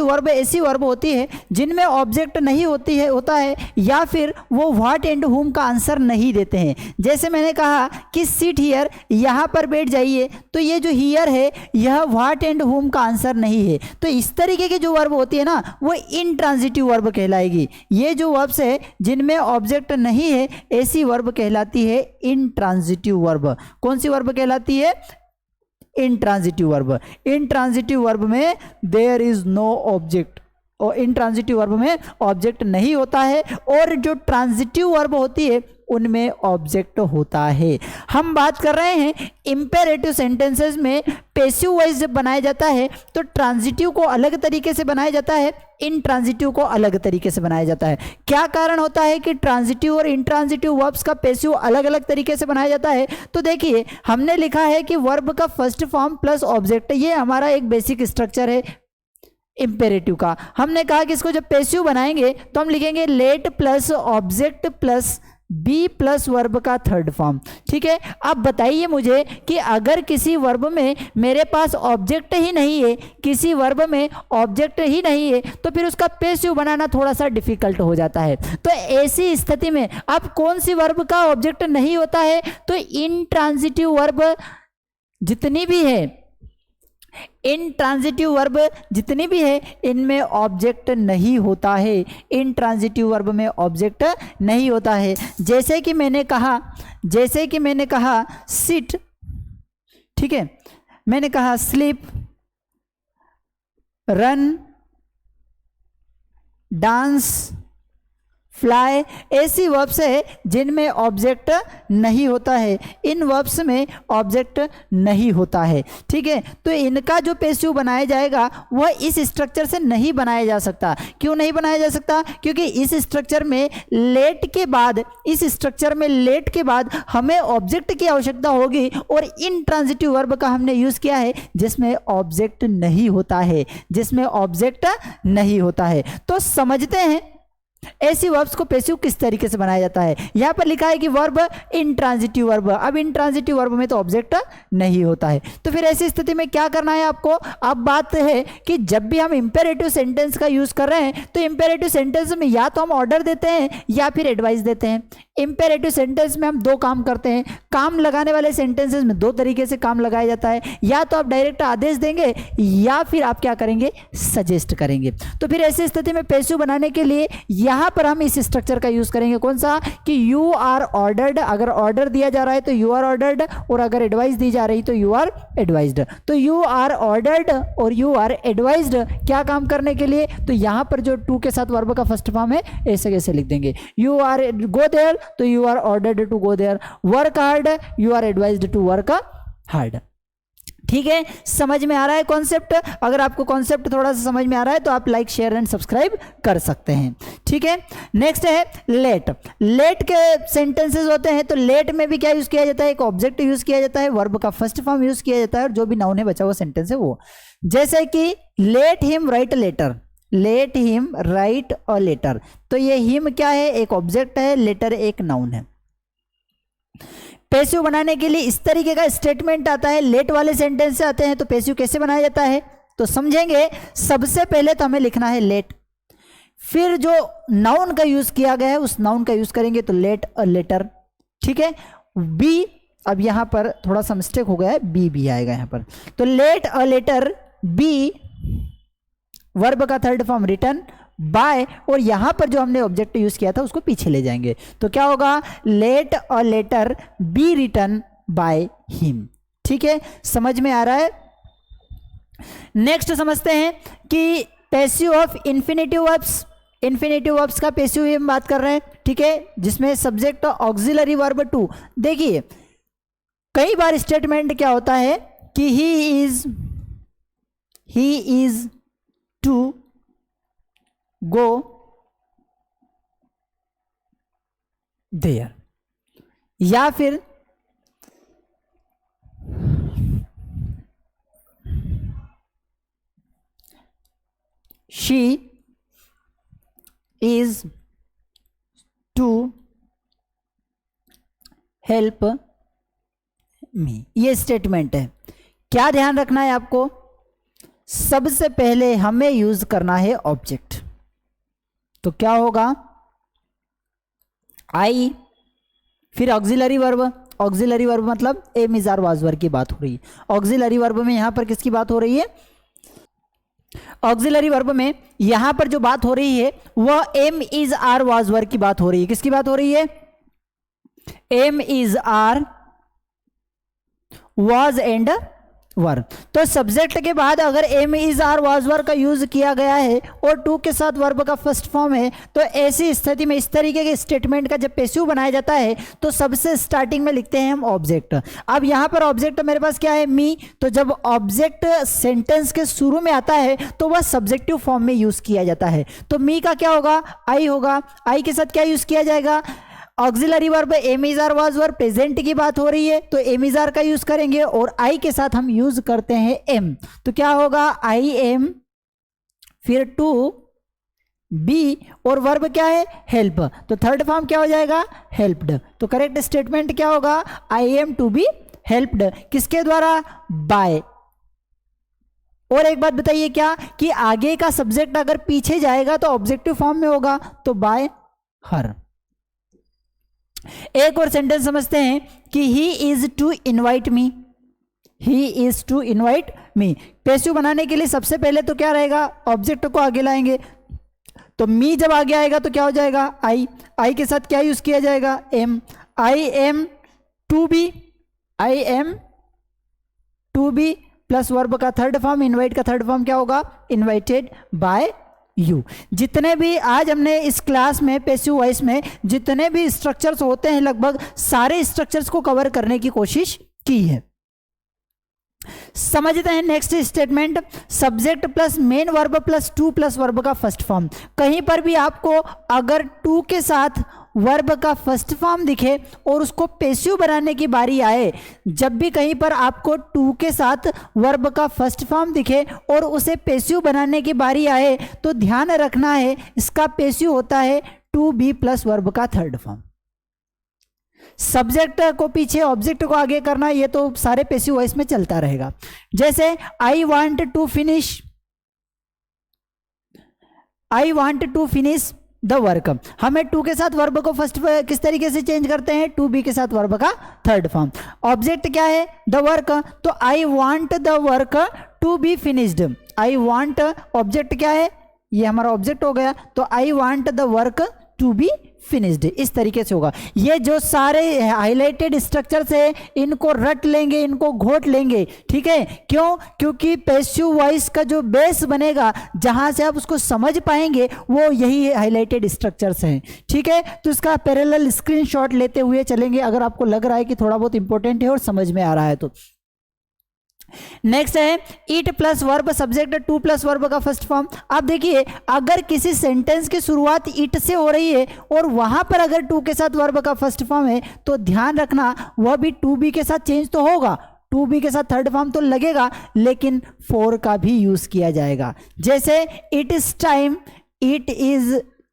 वर्ब ऐसी वर्ब होती है जिनमें ऑब्जेक्ट नहीं होता है या फिर वो व्हाट एंड हुम का आंसर नहीं देते हैं। जैसे मैंने कहा कि सिट हियर, यहाँ पर बैठ जाइए, तो ये जो हियर है यह व्हाट एंड हुम का आंसर नहीं है। तो इस तरीके की जो वर्ब होती है ना वो इनट्रांजिटिव वर्ब कहलाएगी। ये जो वर्ब्स है जिनमें ऑब्जेक्ट नहीं है ऐसी वर्ब कहलाती है इनट्रांजिटिव वर्ब। कौन सी वर्ब कहलाती है? Intransitive verb. इंट्रांजिटिव वर्ब में देयर इज नो ऑब्जेक्ट, और इंट्रांजिटिव वर्ब में ऑब्जेक्ट नहीं होता है, और जो ट्रांजिटिव वर्ब होती है उनमें ऑब्जेक्ट होता है। हम बात कर रहे हैं इंपेरेटिव सेंटेंसेस में पैसिव वॉइस जब बनाया जाता है तो ट्रांजिटिव को अलग तरीके से बनाया जाता है, इंट्रांजिटिव को अलग तरीके से बनाया जाता है। क्या कारण होता है कि ट्रांजिटिव और इंट्रांजिटिव वर्ब्स का पैसिव अलग अलग तरीके से बनाया जाता है? तो देखिए, हमने लिखा है कि वर्ब का फर्स्ट फॉर्म प्लस ऑब्जेक्ट, ये हमारा एक बेसिक स्ट्रक्चर है इंपेरेटिव का। हमने कहा कि इसको जब पैसिव बनाएंगे तो हम लिखेंगे let plus object plus be plus verb का थर्ड फॉर्म। ठीक है, अब बताइए मुझे कि अगर किसी वर्ब में मेरे पास ऑब्जेक्ट ही नहीं है, किसी वर्ब में ऑब्जेक्ट ही नहीं है, तो फिर उसका पैसिव बनाना थोड़ा सा डिफिकल्ट हो जाता है। तो ऐसी स्थिति में अब कौन सी वर्ब का ऑब्जेक्ट नहीं होता है? तो इनट्रांजिटिव वर्ब जितनी भी है, इनट्रांजिटिव वर्ब जितनी भी है इनमें ऑब्जेक्ट नहीं होता है। इनट्रांजिटिव वर्ब में ऑब्जेक्ट नहीं होता है। जैसे कि मैंने कहा सिट, ठीक है, मैंने कहा स्लीप, रन, डांस, फ्लाई ऐसी वर्ब्स है जिनमें ऑब्जेक्ट नहीं होता है, इन वर्ब्स में ऑब्जेक्ट नहीं होता है। ठीक है, तो इनका जो पैसिव बनाया जाएगा वह इस स्ट्रक्चर से नहीं बनाया जा सकता। क्यों नहीं बनाया जा सकता? क्योंकि इस स्ट्रक्चर में लेट के बाद हमें ऑब्जेक्ट की आवश्यकता होगी, और इंट्रांजिटिव वर्ब का हमने यूज किया है जिसमें ऑब्जेक्ट नहीं होता है। तो समझते हैं ऐसी वर्ब्स को पैसिव किस तरीके से बनाया जाता है। यहां पर लिखा है कि वर्ब इंट्रांजिटिव वर्ब। अब इंट्रांजिटिव वर्ब में तो ऑब्जेक्ट नहीं होता है, तो फिर ऐसी स्थिति में क्या करना है आपको? अब बात है कि जब भी हम इंपेरेटिव सेंटेंस का यूज कर रहे हैं तो इंपेरेटिव सेंटेंस में या तो हम ऑर्डर देते हैं या फिर एडवाइस देते हैं। इंपेरेटिव सेंटेंस में हम दो काम करते हैं। काम लगाने वाले सेंटेंसेस में दो तरीके से काम लगाया जाता है, या तो आप डायरेक्ट आदेश देंगे या फिर आप क्या करेंगे? सजेस्ट करेंगे। तो फिर ऐसी स्थिति में पैसिव बनाने के लिए यहां पर हम इस स्ट्रक्चर का यूज करेंगे। कौन सा? कि यू आर ऑर्डर्ड। अगर ऑर्डर दिया जा रहा है तो यू आर ऑर्डर्ड, और अगर एडवाइस दी जा रही तो यू आर एडवाइज्ड। तो यू आर ऑर्डर्ड और यू आर एडवाइज्ड क्या काम करने के लिए? तो यहां पर जो टू के साथ वर्ब का फर्स्ट फॉर्म है ऐसे कैसे लिख देंगे? यू आर गो देयर तो you are ordered to go there. Work hard, you are advised to work hard. ठीक है, समझ में आ रहा है कॉन्सेप्ट? अगर आपको कॉन्सेप्ट थोड़ा सा समझ में आ रहा है तो आप लाइक शेयर एंड सब्सक्राइब कर सकते हैं। ठीक है, नेक्स्ट है लेट। लेट के सेंटेंसेस होते हैं, तो लेट में भी क्या यूज किया जाता है? एक ऑब्जेक्ट यूज किया जाता है, वर्ब का फर्स्ट फॉर्म यूज किया जाता है, और जो भी नाउन है बचा हुआ सेंटेंस है वो। जैसे कि let him write letter, let him write a letter. तो ये हिम क्या है? एक ऑब्जेक्ट है, लेटर एक नाउन है। पैसिव बनाने के लिए इस तरीके का स्टेटमेंट आता है, लेट वाले सेंटेंस से आते हैं। तो पैसिव कैसे बनाया जाता है तो समझेंगे। सबसे पहले तो हमें लिखना है लेट, फिर जो नाउन का यूज किया गया है उस नाउन का यूज करेंगे, तो लेट अ लेटर। ठीक है, बी, अब यहां पर थोड़ा सा मिस्टेक हो गया है, बी आएगा यहां पर। तो let a letter be, verb का थर्ड फॉर्म रिटन बाय, और यहां पर जो हमने ऑब्जेक्ट यूज किया था उसको पीछे ले जाएंगे। तो क्या होगा? Let a letter be written by him. ठीक है, समझ में आ रहा है? नेक्स्ट समझते हैं कि passive of infinitive verbs. Infinitive verbs का पैसिव हम बात कर रहे हैं। ठीक है, जिसमें सब्जेक्ट ऑक्सिलरी वर्ब टू। देखिए कई बार स्टेटमेंट क्या होता है कि he is to go there, या फिर she is to help me. ये स्टेटमेंट है। क्या ध्यान रखना है आपको? सबसे पहले हमें यूज करना है ऑब्जेक्ट। तो क्या होगा? आई, फिर ऑक्सिलरी वर्ब। ऑक्सिलरी वर्ब मतलब am is are was were की बात हो रही है। ऑक्सिलरी वर्ब में यहां पर किसकी बात हो रही है? ऑक्सिलरी वर्ब में यहां पर जो बात हो रही है वह am is are was were की बात हो रही है। किसकी बात हो रही है? Am is are was and were. तो सब्जेक्ट के बाद अगर am is are was were का यूज किया गया है और टू के साथ वर्ब का फर्स्ट फॉर्म है, तो ऐसी स्थिति में इस तरीके के स्टेटमेंट का जब पैसिव बनाया जाता है तो सबसे स्टार्टिंग में लिखते हैं हम ऑब्जेक्ट। अब यहां पर ऑब्जेक्ट मेरे पास क्या है? मी। तो जब ऑब्जेक्ट सेंटेंस के शुरू में आता है तो वह सब्जेक्टिव फॉर्म में यूज किया जाता है। तो मी का क्या होगा? आई होगा। आई के साथ क्या यूज किया जाएगा? Auxiliary verb am is are was were, present की बात हो रही है तो एम इज आर का यूज करेंगे, और आई के साथ हम यूज करते हैं एम। तो क्या होगा? आई एम, फिर टू बी, और वर्ब क्या है? हेल्प। तो थर्ड फॉर्म क्या हो जाएगा? हेल्प्ड। तो करेक्ट स्टेटमेंट क्या होगा? I am to be helped. किसके द्वारा? बाय। और एक बात बताइए क्या कि आगे का सब्जेक्ट अगर पीछे जाएगा तो ऑब्जेक्टिव फॉर्म में होगा, तो बाय हर। एक और सेंटेंस समझते हैं कि he is to invite me. He is to invite me. Passive बनाने के लिए सबसे पहले तो क्या रहेगा? ऑब्जेक्ट को आगे लाएंगे। तो मी जब आगे आएगा तो क्या हो जाएगा? आई। आई के साथ क्या यूज किया जाएगा? Am. I am to be, I am to be plus verb का थर्ड फॉर्म, इनवाइट का थर्ड फॉर्म क्या होगा? Invited by you. जितने भी आज हमने इस क्लास में पैसिव वॉइस में जितने भी स्ट्रक्चर्स होते हैं लगभग सारे स्ट्रक्चर्स को कवर करने की कोशिश की है। समझते हैं next statement, subject plus main verb plus two plus verb का फर्स्ट फॉर्म। कहीं पर भी आपको अगर टू के साथ वर्ब का फर्स्ट फॉर्म दिखे और उसको पैसिव बनाने की बारी आए, जब भी कहीं पर आपको टू के साथ वर्ब का फर्स्ट फॉर्म दिखे और उसे पैसिव बनाने की बारी आए तो ध्यान रखना है इसका पैसिव होता है टू बी प्लस वर्ब का थर्ड फॉर्म। सब्जेक्ट को पीछे ऑब्जेक्ट को आगे करना ये तो सारे पैसिव वॉइस में चलता रहेगा। जैसे I want to finish the work, हमें टू के साथ वर्ब को फर्स्ट किस तरीके से चेंज करते हैं, टू बी के साथ वर्ब का थर्ड फॉर्म। ऑब्जेक्ट क्या है, द वर्क, तो I want the work to be finished. I want object क्या है, ये हमारा ऑब्जेक्ट हो गया, तो I want the work to be finished. इस तरीके से होगा। ये जो सारे हाईलाइटेड स्ट्रक्चर्स है इनको रट लेंगे, इनको घोट लेंगे, ठीक है। क्यों, क्योंकि पैसिव वॉइस का जो बेस बनेगा जहां से आप उसको समझ पाएंगे वो यही हाईलाइटेड स्ट्रक्चर्स हैं, ठीक है। तो इसका पैरेलल स्क्रीनशॉट लेते हुए चलेंगे अगर आपको लग रहा है कि थोड़ा बहुत इंपॉर्टेंट है और समझ में आ रहा है तो। नेक्स्ट है it plus verb subject two plus verb का फर्स्ट फॉर्म। आप देखिए अगर किसी सेंटेंस की शुरुआत इट से हो रही है और वहां पर अगर टू के साथ वर्ब का फर्स्ट फॉर्म है तो ध्यान रखना वह भी टू बी के साथ चेंज तो होगा, टू बी के साथ थर्ड फॉर्म तो लगेगा लेकिन फोर का भी यूज किया जाएगा। जैसे it is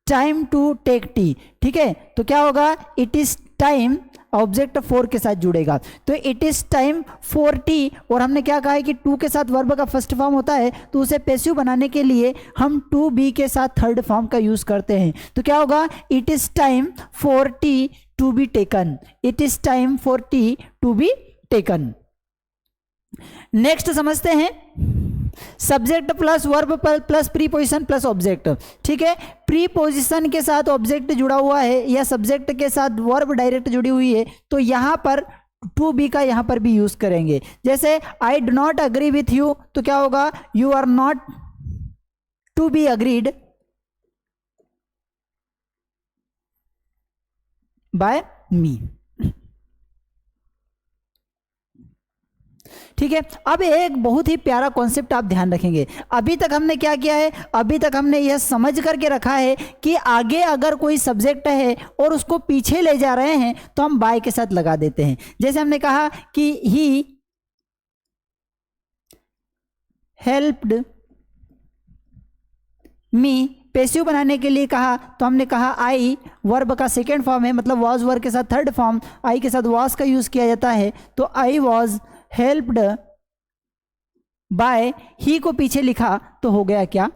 time to take tea, ठीक है। तो क्या होगा, it is time, object for के साथ जुड़ेगा तो it is time for tea. और हमने क्या कहा है कि टू के साथ वर्ब का फर्स्ट फॉर्म होता है तो उसे पैसिव बनाने के लिए हम टू बी के साथ थर्ड फॉर्म का यूज करते हैं। तो क्या होगा, it is time for tea to be taken, it is time for tea to be taken. Next समझते हैं subject plus verb plus preposition plus object, ठीक है। प्रीपोजिशन के साथ ऑब्जेक्ट जुड़ा हुआ है या सब्जेक्ट के साथ वर्ब डायरेक्ट जुड़ी हुई है तो यहां पर टू बी का यहां पर भी यूज करेंगे। जैसे I do not agree with you, तो क्या होगा, you are not to be agreed by me, ठीक है। अब एक बहुत ही प्यारा कॉन्सेप्ट आप ध्यान रखेंगे। अभी तक हमने क्या किया है, अभी तक हमने यह समझ करके रखा है कि आगे अगर कोई सब्जेक्ट है और उसको पीछे ले जा रहे हैं तो हम बाय के साथ लगा देते हैं। जैसे हमने कहा कि ही हेल्प्ड मी, पैसिव बनाने के लिए कहा तो हमने कहा आई, वर्ब का सेकेंड फॉर्म है मतलब वॉज वर्ब के साथ थर्ड फॉर्म, आई के साथ वॉज का यूज किया जाता है तो आई वॉज हेल्प्ड बाय, ही को पीछे लिखा तो हो गया क्या,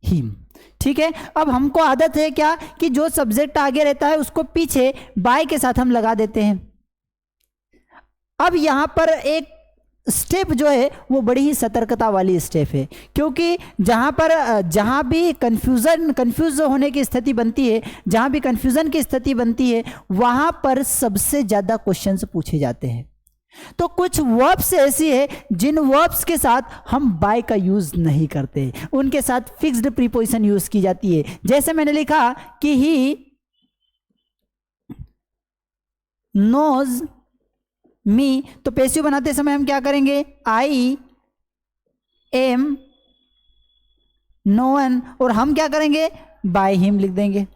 हिम, ठीक है। अब हमको आदत है क्या कि जो सब्जेक्ट आगे रहता है उसको पीछे बाय के साथ हम लगा देते हैं। अब यहां पर एक स्टेप जो है वो बड़ी ही सतर्कता वाली स्टेप है क्योंकि जहां भी कंफ्यूज होने की स्थिति बनती है, जहां भी कंफ्यूजन की स्थिति बनती है वहां पर सबसे ज्यादा क्वेश्चंस पूछे जाते हैं। तो कुछ वर्ब्स ऐसी है जिन वर्ब्स के साथ हम बाय का यूज नहीं करते, उनके साथ फिक्स्ड प्रीपोजिशन यूज की जाती है। जैसे मैंने लिखा कि ही नोज मी, तो पैसिव बनाते समय हम क्या करेंगे, आई एम नोन, और हम क्या करेंगे, बाय हिम लिख देंगे।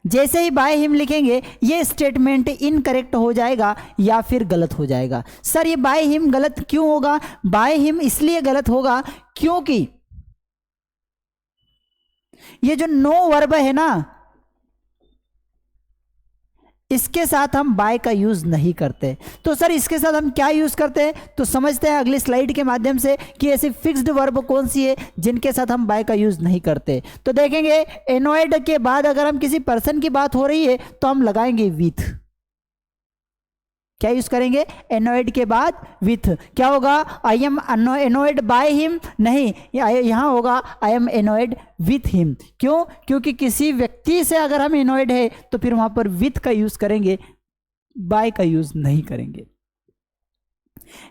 जैसे ही बाय हिम लिखेंगे ये स्टेटमेंट इनकरेक्ट हो जाएगा या फिर गलत हो जाएगा। सर ये बाय हिम गलत क्यों होगा, बाय हिम इसलिए गलत होगा क्योंकि ये जो नो वर्ब है ना इसके साथ हम बाय का यूज नहीं करते। तो सर इसके साथ हम क्या यूज करते हैं, तो समझते हैं अगली स्लाइड के माध्यम से कि ऐसी फिक्स्ड वर्ब कौन सी है जिनके साथ हम बाय का यूज नहीं करते। तो देखेंगे एनॉयड के बाद अगर हम किसी पर्सन की बात हो रही है तो हम लगाएंगे विथ। क्या यूज करेंगे, एनॉयड के बाद विथ। क्या होगा, I am annoyed by him, नहीं यहां होगा I am annoyed with him. क्यों, क्योंकि किसी व्यक्ति से अगर हम एनॉयड है तो फिर वहां पर विथ का यूज करेंगे, बाय का यूज नहीं करेंगे।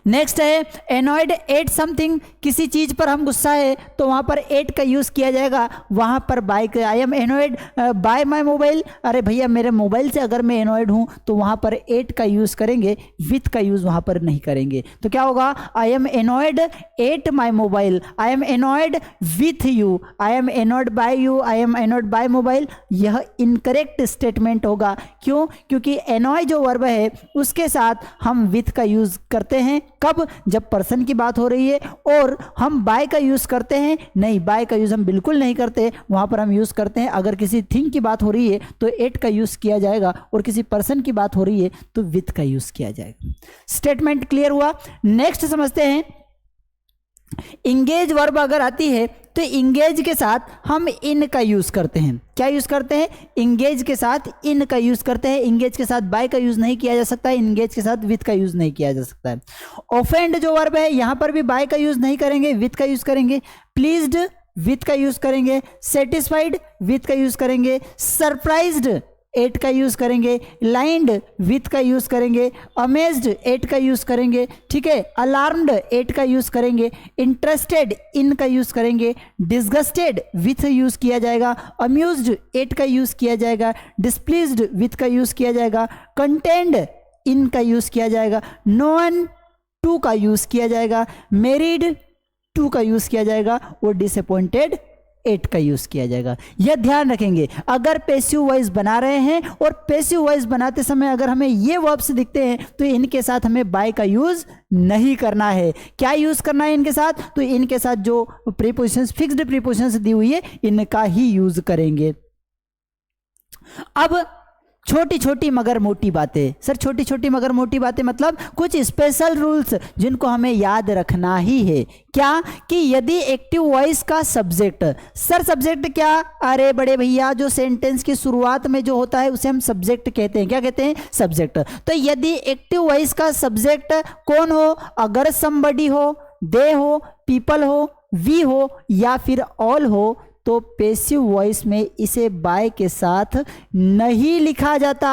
नेक्स्ट है एनॉयड एट समथिंग, किसी चीज पर हम गुस्सा है तो वहां पर एट का यूज किया जाएगा, वहां पर by, I am annoyed by my mobile, अरे भैया मेरे मोबाइल से अगर मैं एनॉयड हूं तो वहां पर एट का यूज करेंगे, विथ का यूज वहां पर नहीं करेंगे। तो क्या होगा, I am annoyed at my mobile, I am annoyed with you, I am annoyed by you, I am annoyed by mobile, यह इनकरेक्ट स्टेटमेंट होगा। क्यों? क्योंकि एनॉय जो वर्ब है उसके साथ हम विथ का यूज करते हैं, कब? जब पर्सन की बात हो रही है। और हम बाय का यूज करते हैं? नहीं, बाय का यूज हम बिल्कुल नहीं करते, वहां पर हम यूज करते हैं अगर किसी थिंग की बात हो रही है तो एट का यूज किया जाएगा, और किसी पर्सन की बात हो रही है तो विथ का यूज किया जाएगा। स्टेटमेंट क्लियर हुआ? नेक्स्ट समझते हैं, इंगेज वर्ब अगर आती है तो इंगेज के साथ हम इन का यूज करते हैं। क्या यूज करते हैं? इंगेज के साथ इन का यूज करते हैं। इंगेज के साथ बाय का यूज नहीं किया जा सकता है, इंगेज के साथ विथ का यूज नहीं किया जा सकता है। ऑफेंड जो वर्ब है यहां पर भी बाय का यूज नहीं करेंगे, विथ का यूज करेंगे। प्लीज्ड विथ का यूज करेंगे, सेटिस्फाइड विथ का यूज करेंगे, सरप्राइज्ड एट का यूज करेंगे, लाइंड विथ का यूज करेंगे, अमेज्ड एट का यूज करेंगे, ठीक है, अलार्म्ड एट का यूज करेंगे, इंटरेस्टेड इन का यूज करेंगे, डिसगस्टेड विथ यूज किया जाएगा, अम्यूज्ड एट का यूज किया जाएगा, डिस्प्लीज्ड विथ का यूज किया जाएगा, कंटेंड इन का यूज किया जाएगा, नोन टू का यूज किया जाएगा, मेरिड टू का यूज किया जाएगा, और डिसअपॉइंटेड एट का यूज किया जाएगा। यह ध्यान रखेंगे अगर पैसिव वॉइस बना रहे हैं, और पैसिव वॉइस बनाते समय अगर हमें ये वर्ब्स दिखते हैं तो इनके साथ हमें बाय का यूज नहीं करना है। क्या यूज करना है इनके साथ? तो इनके साथ जो प्रीपोजिशंस, फिक्स्ड प्रीपोजिशंस दी हुई है इनका ही यूज करेंगे। अब छोटी छोटी मगर मोटी बातें। सर छोटी छोटी मगर मोटी बातें मतलब कुछ स्पेशल रूल्स जिनको हमें याद रखना ही है। क्या? कि यदि एक्टिव वॉइस का सब्जेक्ट, सर सब्जेक्ट क्या? अरे बड़े भैया जो सेंटेंस की शुरुआत में जो होता है उसे हम सब्जेक्ट कहते हैं। क्या कहते हैं? सब्जेक्ट। तो यदि एक्टिव वॉइस का सब्जेक्ट कौन हो? अगर समबडी हो, दे हो, पीपल हो, वी हो या फिर ऑल हो तो पैसिव वॉइस में इसे बाय के साथ नहीं लिखा जाता।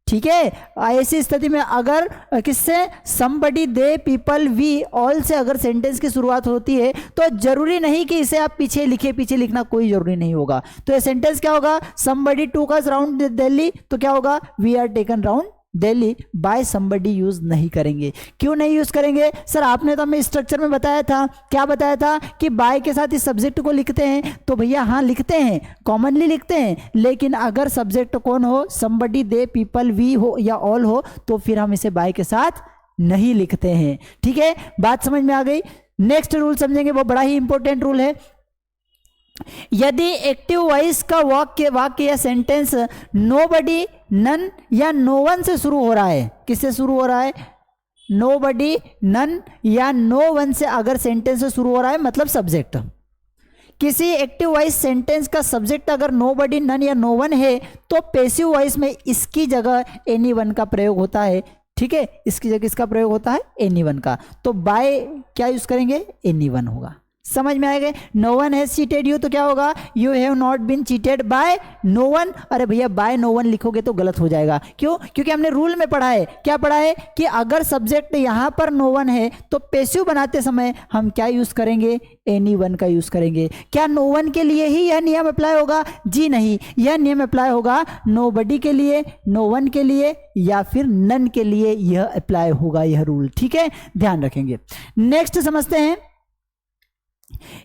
ठीक है, ऐसी स्थिति में अगर किससे, somebody, they, people, we, all से अगर सेंटेंस की शुरुआत होती है तो जरूरी नहीं कि इसे आप पीछे लिखे, पीछे लिखना कोई जरूरी नहीं होगा। तो ये सेंटेंस क्या होगा? समबडी टूक अस राउंड दिल्ली, तो क्या होगा? We are taken round Delhi. By somebody use नहीं करेंगे। क्यों नहीं यूज करेंगे? सर आपने तो हमें स्ट्रक्चर में बताया था, क्या बताया था कि बाय के साथ इस सब्जेक्ट को लिखते हैं। तो भैया हाँ लिखते हैं, कॉमनली लिखते हैं, लेकिन अगर सब्जेक्ट कौन हो, समबडी, दे, पीपल, वी हो या ऑल हो तो फिर हम इसे बाय के साथ नहीं लिखते हैं। ठीक है, बात समझ में आ गई? नेक्स्ट रूल समझेंगे, वो बड़ा ही इंपॉर्टेंट रूल है। यदि एक्टिव वॉइस का वाक्य या सेंटेंस नोबडी, नन या नो वन से शुरू हो रहा है, किससे शुरू हो रहा है? नोबडी, नन या नो वन से अगर सेंटेंस से शुरू हो रहा है मतलब सब्जेक्ट। किसी एक्टिव वॉइस सेंटेंस का सब्जेक्ट अगर नोबडी, नन या नो वन है तो पैसिव वॉइस में इसकी जगह एनी वन का प्रयोग होता है। ठीक है, इसकी जगह किसका प्रयोग होता है? एनी वन का। तो बाय क्या यूज करेंगे? एनी वन होगा। समझ में आएगा? No one has cheated you तो क्या होगा? You have not been cheated by no one. अरे भैया बाय नो वन लिखोगे तो गलत हो जाएगा। क्यों? क्योंकि हमने रूल में पढ़ा है, क्या पढ़ा है कि अगर सब्जेक्ट यहां पर नो वन है तो पैसिव बनाते समय हम क्या यूज करेंगे? एनी वन का यूज करेंगे। क्या नो वन के लिए ही यह नियम अप्लाई होगा? जी नहीं, यह नियम अप्लाई होगा नोबडी के लिए, नो वन के लिए या फिर नन के लिए यह अप्लाई होगा यह रूल। ठीक है, ध्यान रखेंगे। नेक्स्ट समझते हैं,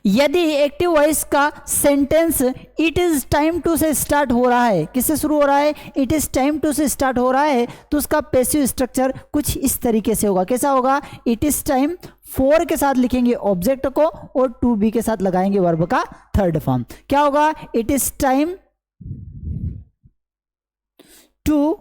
यदि एक्टिव वॉइस का sentence it is time to से स्टार्ट हो रहा है, किससे शुरू हो रहा है? इट इज टाइम टू से स्टार्ट हो रहा है, तो उसका पैसिव स्ट्रक्चर कुछ इस तरीके से होगा। कैसा होगा? इट इज टाइम, फोर के साथ लिखेंगे ऑब्जेक्ट को और टू बी के साथ लगाएंगे वर्ब का थर्ड फॉर्म। क्या होगा? इट इज टाइम टू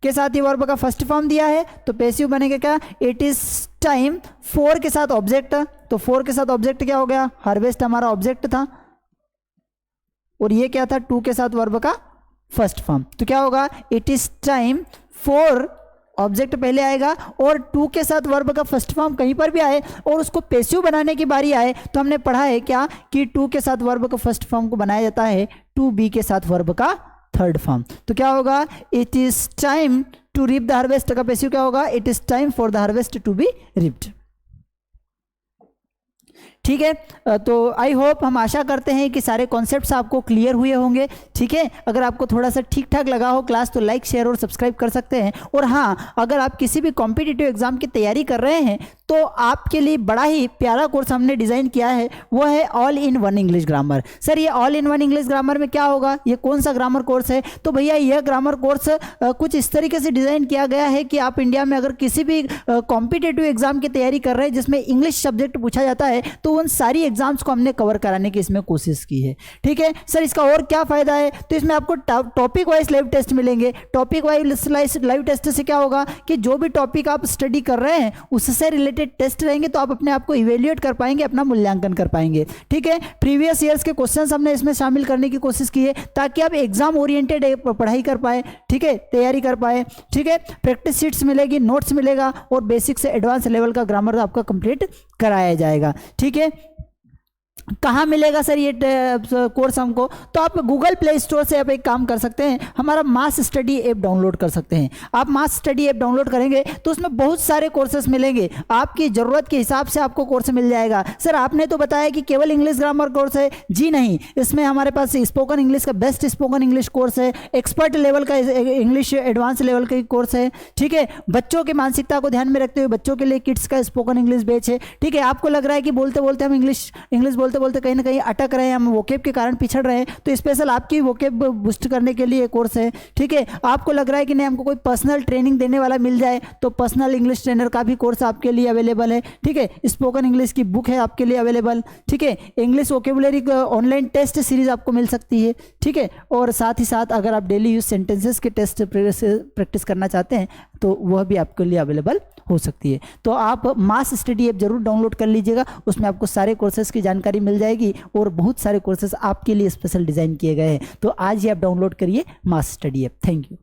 के साथ ही वर्ब का फर्स्ट फॉर्म दिया है तो पैसिव बनेगा क्या? इट इज टाइम, फोर के साथ ऑब्जेक्ट, तो फोर के साथ ऑब्जेक्ट क्या हो गया? हार्वेस्ट हमारा ऑब्जेक्ट था, और ये क्या था? टू के साथ वर्ब का फर्स्ट फॉर्म। तो क्या होगा? It is time, four object पहले आएगा और टू के साथ वर्ब का फर्स्ट फॉर्म कहीं पर भी आए और उसको पैसिव बनाने की बारी आए तो हमने पढ़ा है क्या कि टू के साथ वर्ब का फर्स्ट फॉर्म को बनाया जाता है टू बी के साथ वर्ब का थर्ड फॉर्म। तो क्या होगा? It is time to reap the harvest का पैसिव क्या होगा, it is time for the harvest to be reaped. ठीक है, तो आई होप, हम आशा करते हैं कि सारे कॉन्सेप्ट्स आपको क्लियर हुए होंगे। ठीक है, अगर आपको थोड़ा सा ठीक ठाक लगा हो क्लास तो लाइक शेयर और सब्सक्राइब कर सकते हैं। और हाँ, अगर आप किसी भी कॉम्पिटिटिव एग्जाम की तैयारी कर रहे हैं तो आपके लिए बड़ा ही प्यारा कोर्स हमने डिज़ाइन किया है, वो है all in one English grammar. Sir ये all in one English grammar में क्या होगा, ये कौन सा ग्रामर कोर्स है? तो भैया यह ग्रामर कोर्स कुछ इस तरीके से डिज़ाइन किया गया है कि आप इंडिया में अगर किसी भी कॉम्पिटिटिव एग्जाम की तैयारी कर रहे हैं जिसमें इंग्लिश सब्जेक्ट पूछा जाता है तो उन सारी एग्जाम्स को हमने कवर कराने की इसमें कोशिश की है। ठीक है सर, इसका और क्या फ़ायदा है? तो इसमें आपको टॉपिक वाइज लाइव टेस्ट मिलेंगे। टॉपिक वाइज लाइव टेस्ट से क्या होगा कि जो भी टॉपिक आप स्टडी कर रहे हैं उससे रिलेटेड टेस्ट रहेंगे, तो आप अपने आप को इवेल्युएट कर पाएंगे, अपना मूल्यांकन कर पाएंगे। ठीक है, प्रीवियस ईयर्स के क्वेश्चंस हमने इसमें शामिल करने की कोशिश की है ताकि आप एग्जाम ओरिएंटेड पढ़ाई कर पाए। ठीक है, तैयारी कर पाए। ठीक है, प्रैक्टिस शीट्स मिलेगी, नोट्स मिलेगा और बेसिक से एडवांस लेवल का ग्रामर आपका कंप्लीट कराया जाएगा। ठीक है, कहाँ मिलेगा सर ये कोर्स हमको? तो आप गूगल प्ले स्टोर से आप एक काम कर सकते हैं, हमारा मास स्टडी ऐप डाउनलोड कर सकते हैं। आप मास स्टडी ऐप डाउनलोड करेंगे तो उसमें बहुत सारे कोर्सेस मिलेंगे, आपकी ज़रूरत के हिसाब से आपको कोर्स मिल जाएगा। सर आपने तो बताया कि केवल इंग्लिश ग्रामर कोर्स है, जी नहीं, इसमें हमारे पास स्पोकन इंग्लिश का बेस्ट स्पोकन इंग्लिश कोर्स है, एक्सपर्ट लेवल का इंग्लिश एडवांस लेवल का कोर्स है। ठीक है, बच्चों की मानसिकता को ध्यान में रखते हुए बच्चों के लिए किड्स का स्पोकन इंग्लिश बैच है। ठीक है, आपको लग रहा है कि बोलते बोलते हम इंग्लिश बोलते कहीं ना कहीं अटक रहे हैं, हम वोकेब के कारण पिछड़ रहे हैं, तो स्पेशल आपकी वोकेब बूस्ट करने के लिए कोर्स है। ठीक है, आपको लग रहा है कि नहीं हमको कोई पर्सनल ट्रेनिंग देने वाला मिल जाए, तो पर्सनल इंग्लिश ट्रेनर का भी कोर्स आपके लिए अवेलेबल है। ठीक है, स्पोकन इंग्लिश की बुक है आपके लिए अवेलेबल। ठीक है, English vocabulary online test series आपको मिल सकती है। ठीक है, और साथ ही साथ अगर आप डेली यूज सेंटेंसेस के टेस्ट प्रैक्टिस करना चाहते हैं तो वह भी आपके लिए अवेलेबल हो सकती है। तो आप मास स्टडी ऐप जरूर डाउनलोड कर लीजिएगा, उसमें आपको सारे कोर्सेज की जानकारी मिल जाएगी और बहुत सारे कोर्सेज आपके लिए स्पेशल डिज़ाइन किए गए हैं। तो आज ही आप डाउनलोड करिए मास स्टडी ऐप। Thank you.